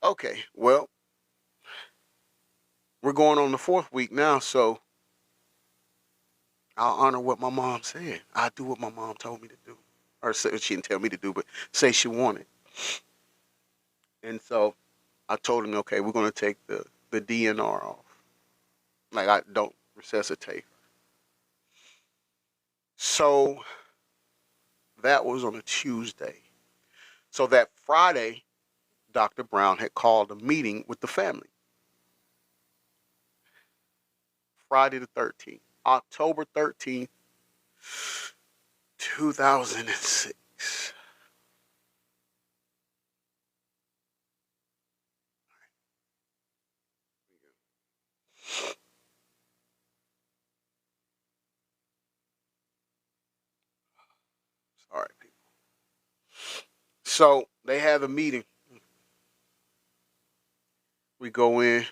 okay, well, we're going on the 4th week now, so I'll honor what my mom said. I'll do what my mom told me to do. Or she didn't tell me to do, but say she wanted. And so I told him, okay, we're going to take the DNR off. Like, I don't resuscitate her. So That was on a Tuesday. So that Friday, Dr. Brown had called a meeting with the family. Friday the 13th, October 13th, 2006. Sorry, people. So they have a meeting. We go in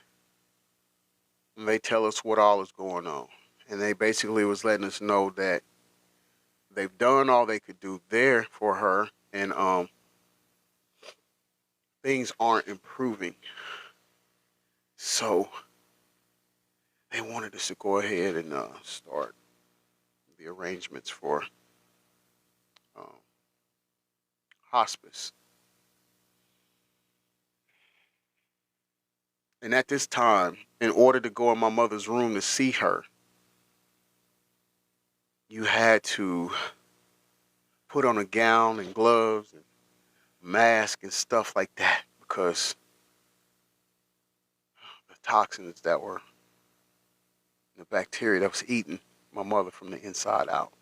and they tell us what all is going on. And they basically was letting us know that they've done all they could do there for her, and things aren't improving. So they wanted us to go ahead and start the arrangements for um, hospice. And at this time, in order to go in my mother's room to see her, you had to put on a gown and gloves and mask and stuff like that because the toxins that were the bacteria that was eating my mother from the inside out.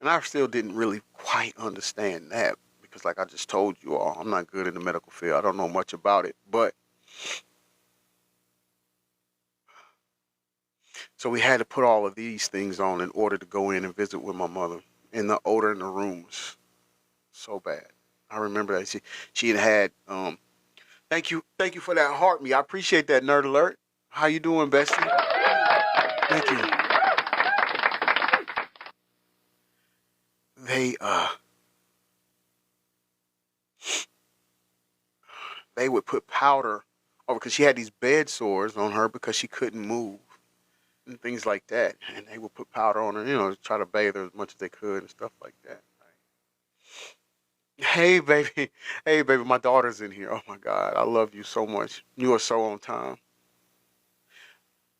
And I still didn't really quite understand that because, like I just told you all, I'm not good in the medical field. I don't know much about it. But so we had to put all of these things on in order to go in and visit with my mother. And the odor in the room was so bad. I remember that she had thank you for that heart me. I appreciate that, nerd alert. How you doing, bestie? Thank you. They they would put powder over because she had these bed sores on her because she couldn't move and things like that. And they would put powder on her, to try to bathe her as much as they could and stuff like that. Hey, baby. Hey, baby, my daughter's in here. Oh, my God. I love you so much. You are so on time.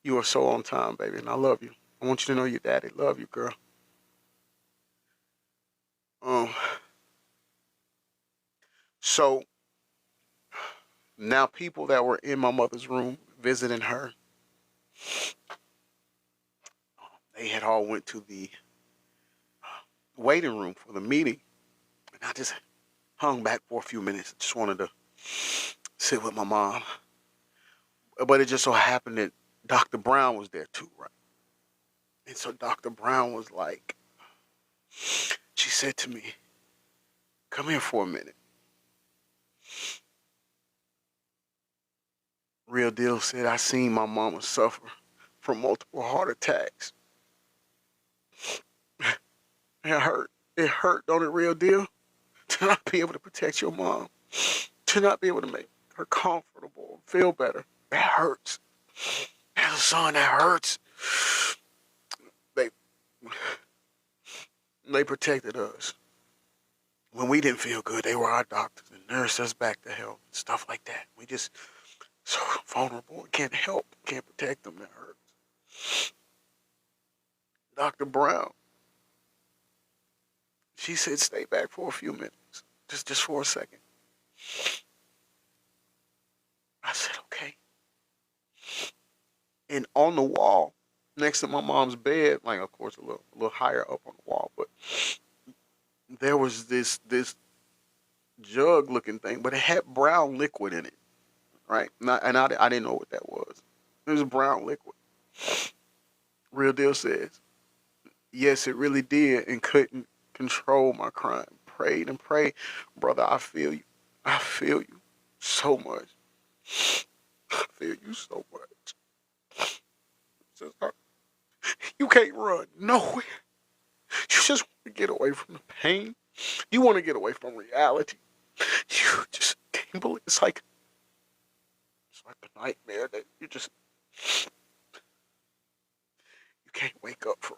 You are so on time, baby, and I love you. I want you to know your daddy. Love you, girl. Um, so now people that were in my mother's room visiting her, they had all went to the waiting room for the meeting, and I just hung back for a few minutes. Just wanted to sit with my mom, but it just so happened that Dr. Brown was there too, right? And so Dr. Brown was like, she said to me, "Come here for a minute." Real deal said, "I seen my mama suffer from multiple heart attacks. It hurt. It hurt, don't it, real deal? To not be able to protect your mom, to not be able to make her comfortable, feel better. That hurts. As a son, that hurts. They they protected us. When we didn't feel good, they were our doctors and nursed us back to health and stuff like that. We just so vulnerable and can't help, can't protect them. That hurts." Dr. Brown, she said, "Stay back for a few minutes, just for a second." I said, "Okay." And on the wall, next to my mom's bed, like of course a little higher up on the wall, but there was this jug looking thing, but it had brown liquid in it, right? I didn't know what that was. It was brown liquid. Real deal says, yes, it really did, and couldn't control my crying. Prayed and prayed, brother. I feel you. I feel you so much. I feel you so much. You can't run nowhere. You just want to get away from the pain. You want to get away from reality. You just can't believe it's like a nightmare that you can't wake up from.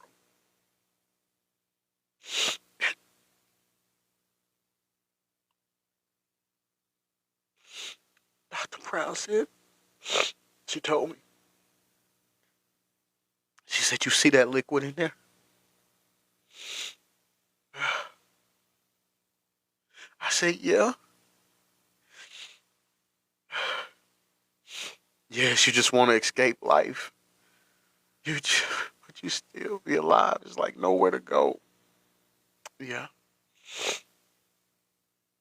Dr. Brown said, she told me, she said, "You see that liquid in there? I said, yeah. Yes, you just want to escape life. But you still be alive. It's like nowhere to go. Yeah.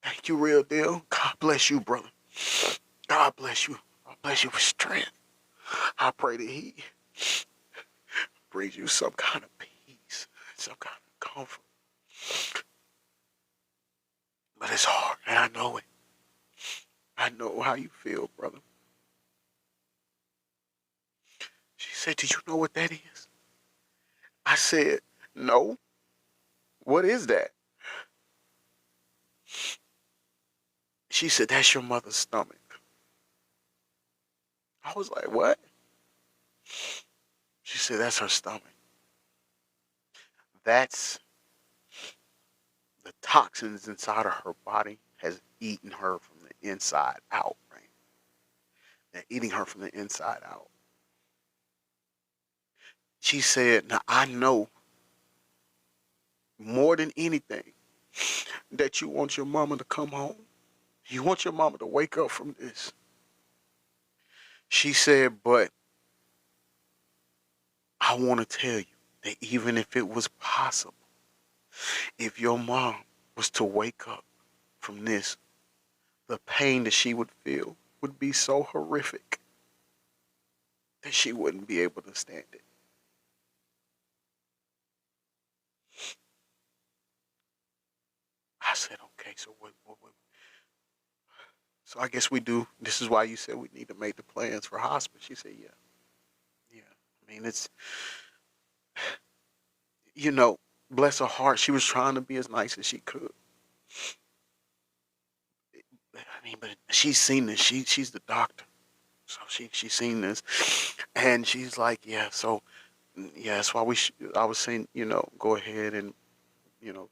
Thank you, real deal. God bless you, brother. God bless you. God bless you for strength. I pray that He brings you some kind of peace, some kind of comfort. But it's hard, and I know it. I know how you feel, brother. She said, "Do you know what that is?" I said, "No. What is that?" She said, "That's your mother's stomach." I was like, "What?" She said, "That's her stomach. That's the toxins inside of her body has eaten her from the inside out, right? They're eating her from the inside out." She said, "Now I know more than anything that you want your mama to come home. You want your mama to wake up from this." She said, "But I want to tell you that even if it was possible, if your mom was to wake up from this, the pain that she would feel would be so horrific that she wouldn't be able to stand it." I said, "Okay, so what?" So I guess we do. This is why you said we need to make the plans for hospice. She said, "Yeah, yeah." I mean, it's, you know, bless her heart, she was trying to be as nice as she could. I mean, but she's seen this. She's the doctor, so she's seen this, and she's like, "Yeah, so yeah, that's why I was saying, go ahead and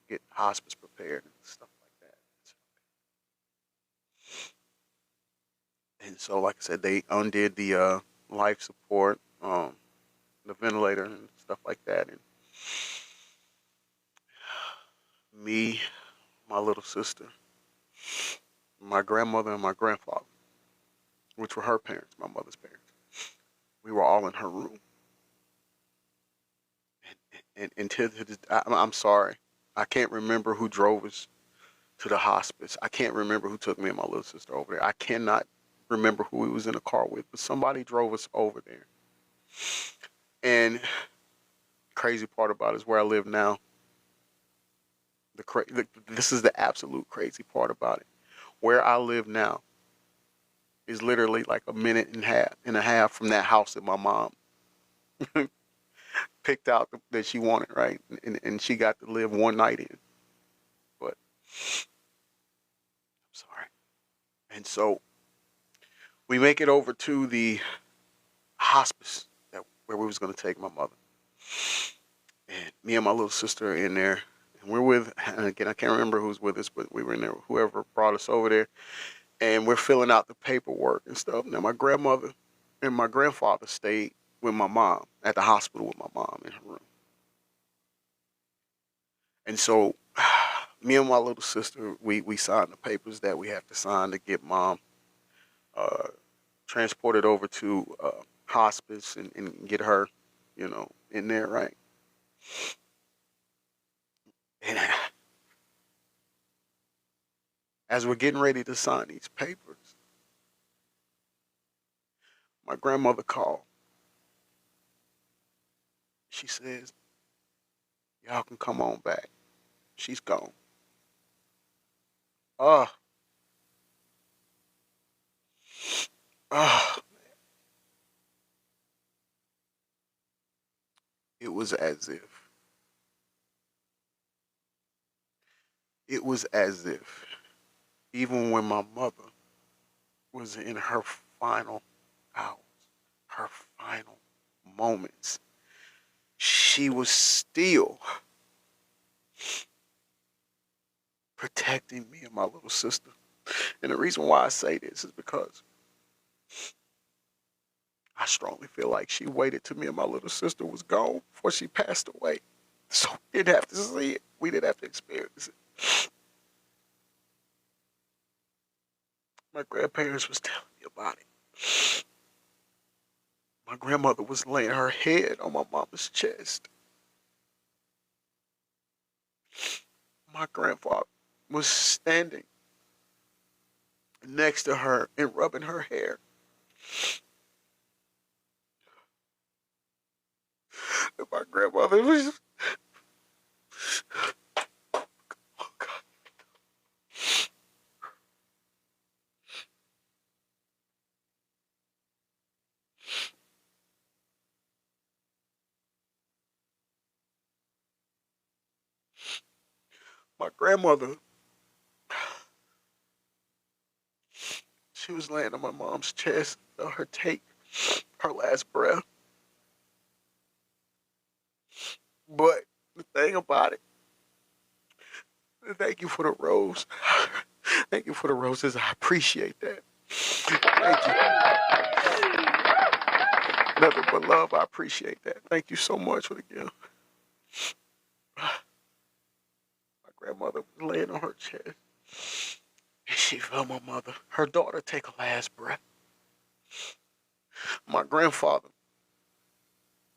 get hospice prepared and stuff like that." And so, like I said, they undid the life support, the ventilator and stuff like that, and me, my little sister, my grandmother, and my grandfather, which were her parents, my mother's parents, we were all in her room. And to this, I'm sorry, I can't remember who drove us to the hospice. I can't remember who took me and my little sister over there. I cannot remember who we was in the car with, but somebody drove us over there. And crazy part about it is where I live now. This is the absolute crazy part about it. Where I live now is literally like a minute and a half from that house that my mom picked out that she wanted, right? And she got to live one night in. But I'm sorry. And so we make it over to the hospice where we was going to take my mother. And me and my little sister are in there. And we're with, and again, I can't remember who's with us, but we were in there, whoever brought us over there. And we're filling out the paperwork and stuff. Now, my grandmother and my grandfather stayed with my mom at the hospital with my mom in her room. And so me and my little sister, we signed the papers that we have to sign to get mom uh, transported over to hospice and get her, in there, right? And as we're getting ready to sign these papers, my grandmother called. She says, "Y'all can come on back." She's gone. Uh, uh, it was as if, it was as if, even when my mother was in her final hours, her final moments, she was still protecting me and my little sister. And the reason why I say this is because I strongly feel like she waited till me and my little sister was gone before she passed away. So we didn't have to see it. We didn't have to experience it. my grandparents was telling me about it. My grandmother was laying her head on my mama's chest. My grandfather was standing next to her and rubbing her hair. And my grandmother was, oh God. My grandmother, she was laying on my mom's chest, felt her take her last breath. But the thing about it, thank you for the rose. Thank you for the roses. I appreciate that. Thank you. Nothing but love. I appreciate that. Thank you so much for the gift. My grandmother was laying on her chest, and she felt my mother, her daughter, take a last breath. My grandfather,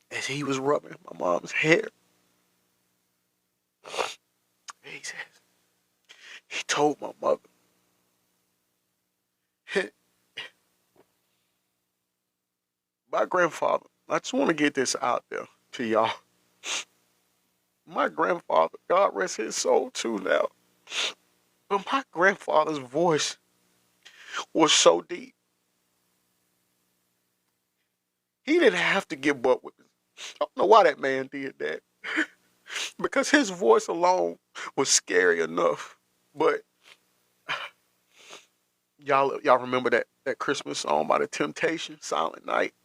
as he was rubbing my mom's hair, he says, he told my mother, my grandfather, I just want to get this out there to y'all. My grandfather, God rest his soul too now, but my grandfather's voice was so deep. He didn't have to give up with me. I don't know why that man did that. Because his voice alone was scary enough. But y'all remember that Christmas song by the Temptation, Silent Night?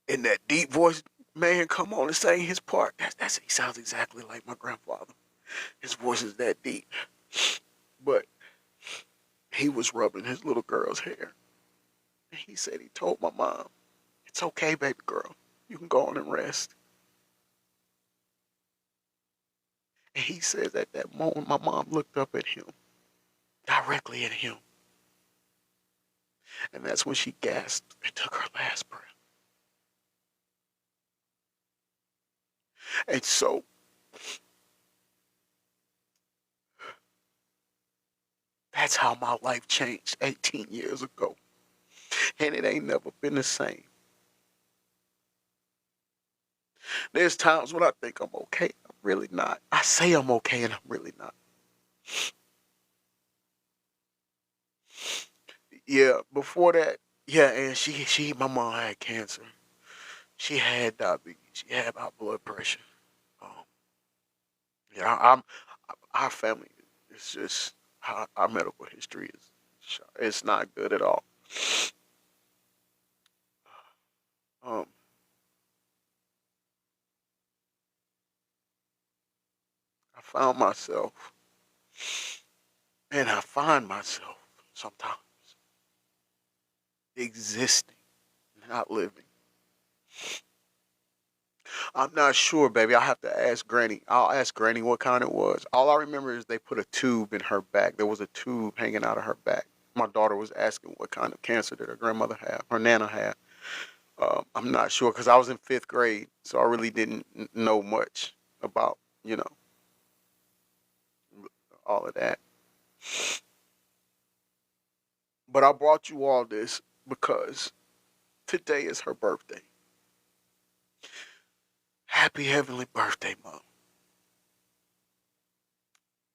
And that deep voice man come on and sing his part. He sounds exactly like my grandfather. His voice is that deep. But he was rubbing his little girl's hair. And he said he told my mom, it's okay, baby girl. You can go on and rest. And he says at that moment, my mom looked up at him, directly at him. And that's when she gasped and took her last breath. And so, that's how my life changed 18 years ago. And it ain't never been the same. There's times when I think I'm okay. I'm really not. I say I'm okay and I'm really not. Yeah, before that, yeah, and my mom had cancer. She had diabetes. She had high blood pressure. Um, yeah, our family is just, our medical history is, it's not good at all. Um, I found myself, and I find myself sometimes existing, not living. I'm not sure, baby. I have to ask Granny. I'll ask Granny what kind it was. All I remember is they put a tube in her back. There was a tube hanging out of her back. My daughter was asking what kind of cancer did her grandmother have, her nana had. I'm not sure because I was in fifth grade, so I really didn't know much about, you know, all of that. But I brought you all this because today is her birthday. Happy heavenly birthday, Mom.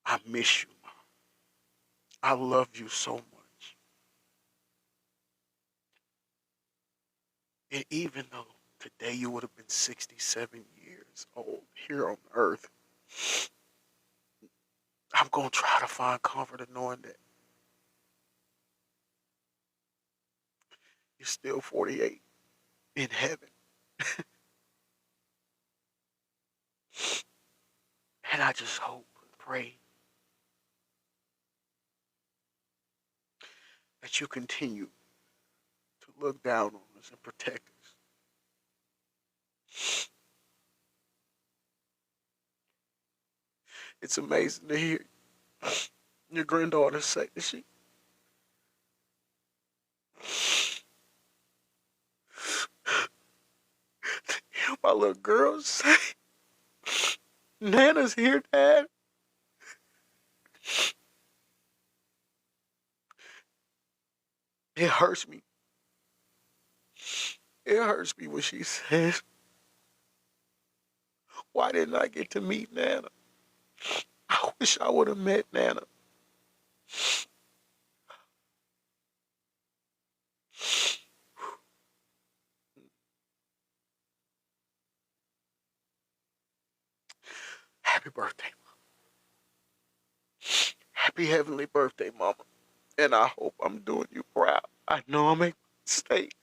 I miss you, Mom. I love you so much. And even though today you would have been 67 years old here on earth, I'm going to try to find comfort in knowing that you're still 48 in heaven. And I just hope and pray that you continue to look down on us and protect us. It's amazing to hear. Your granddaughter say that my little girl say, Nana's here, Dad. It hurts me. It hurts me when she says, why didn't I get to meet Nana? I wish I would have met Nana. Happy birthday. Happy heavenly birthday, Mama. And I hope I'm doing you proud. I know I make mistakes.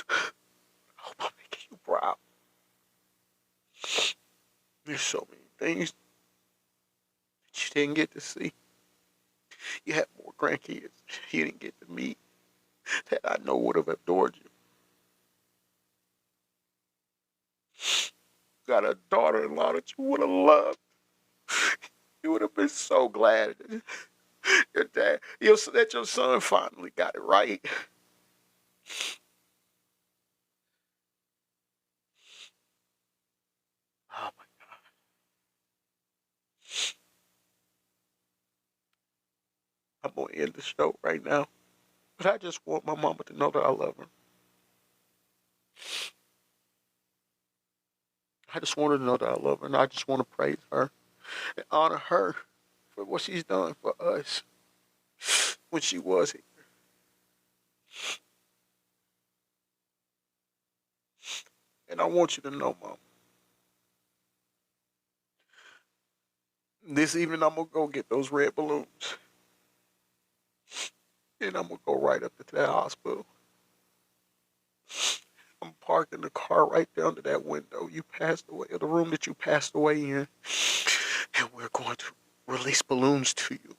I hope I'm making you proud. There's so many things that you didn't get to see. You had more grandkids you didn't get to meet that I know would have adored you. Got a daughter-in-law that you would have loved. You would have been so glad that your dad, that your son finally got it right. Oh my, I'm gonna end the show right now. But I just want my mama to know that I love her. I just want her to know that I love her, and I just want to praise her and honor her for what she's done for us when she was here. And I want you to know, Mom, this evening I'm gonna go get those red balloons, and I'm gonna go right up to that hospital. I'm parking the car right down to that window you passed away, or the room that you passed away in, and we're going to release balloons to you.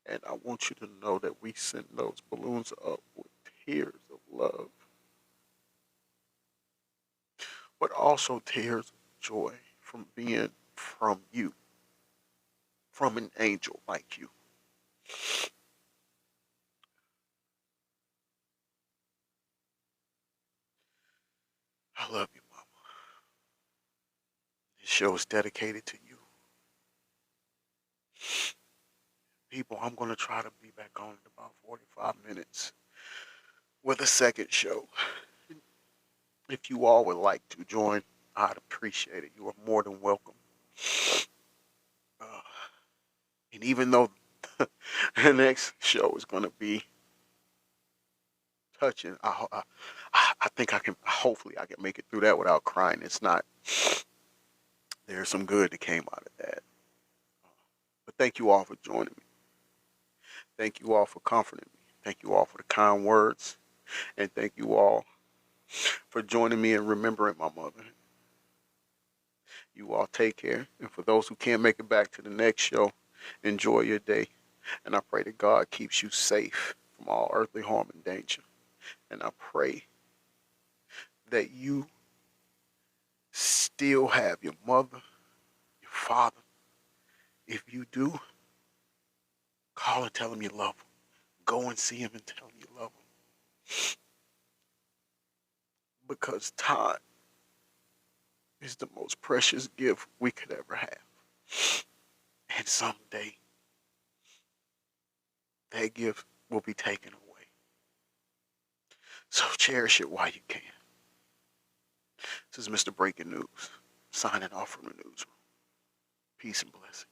And I want you to know that we sent those balloons up with tears of love, but also tears of joy from being from you, from an angel like you. I love you, Mama. This show is dedicated to you. People, I'm going to try to be back on in about 45 minutes with a second show. If you all would like to join, I'd appreciate it. You are more than welcome. Uh, and even though the next show is going to be touching, I think I can, hopefully, I can make it through that without crying. It's not, there's some good that came out of that. But thank you all for joining me. Thank you all for comforting me. Thank you all for the kind words. And thank you all for joining me and remembering my mother. You all take care. And for those who can't make it back to the next show, enjoy your day. And I pray that God keeps you safe from all earthly harm and danger. And I pray that you still have your mother, your father. If you do, call and tell them you love them. Go and see him and tell him you love him. Because time is the most precious gift we could ever have. And someday, that gift will be taken away. So cherish it while you can. This is Mr. Breaking News, signing off from the newsroom. Peace and blessings.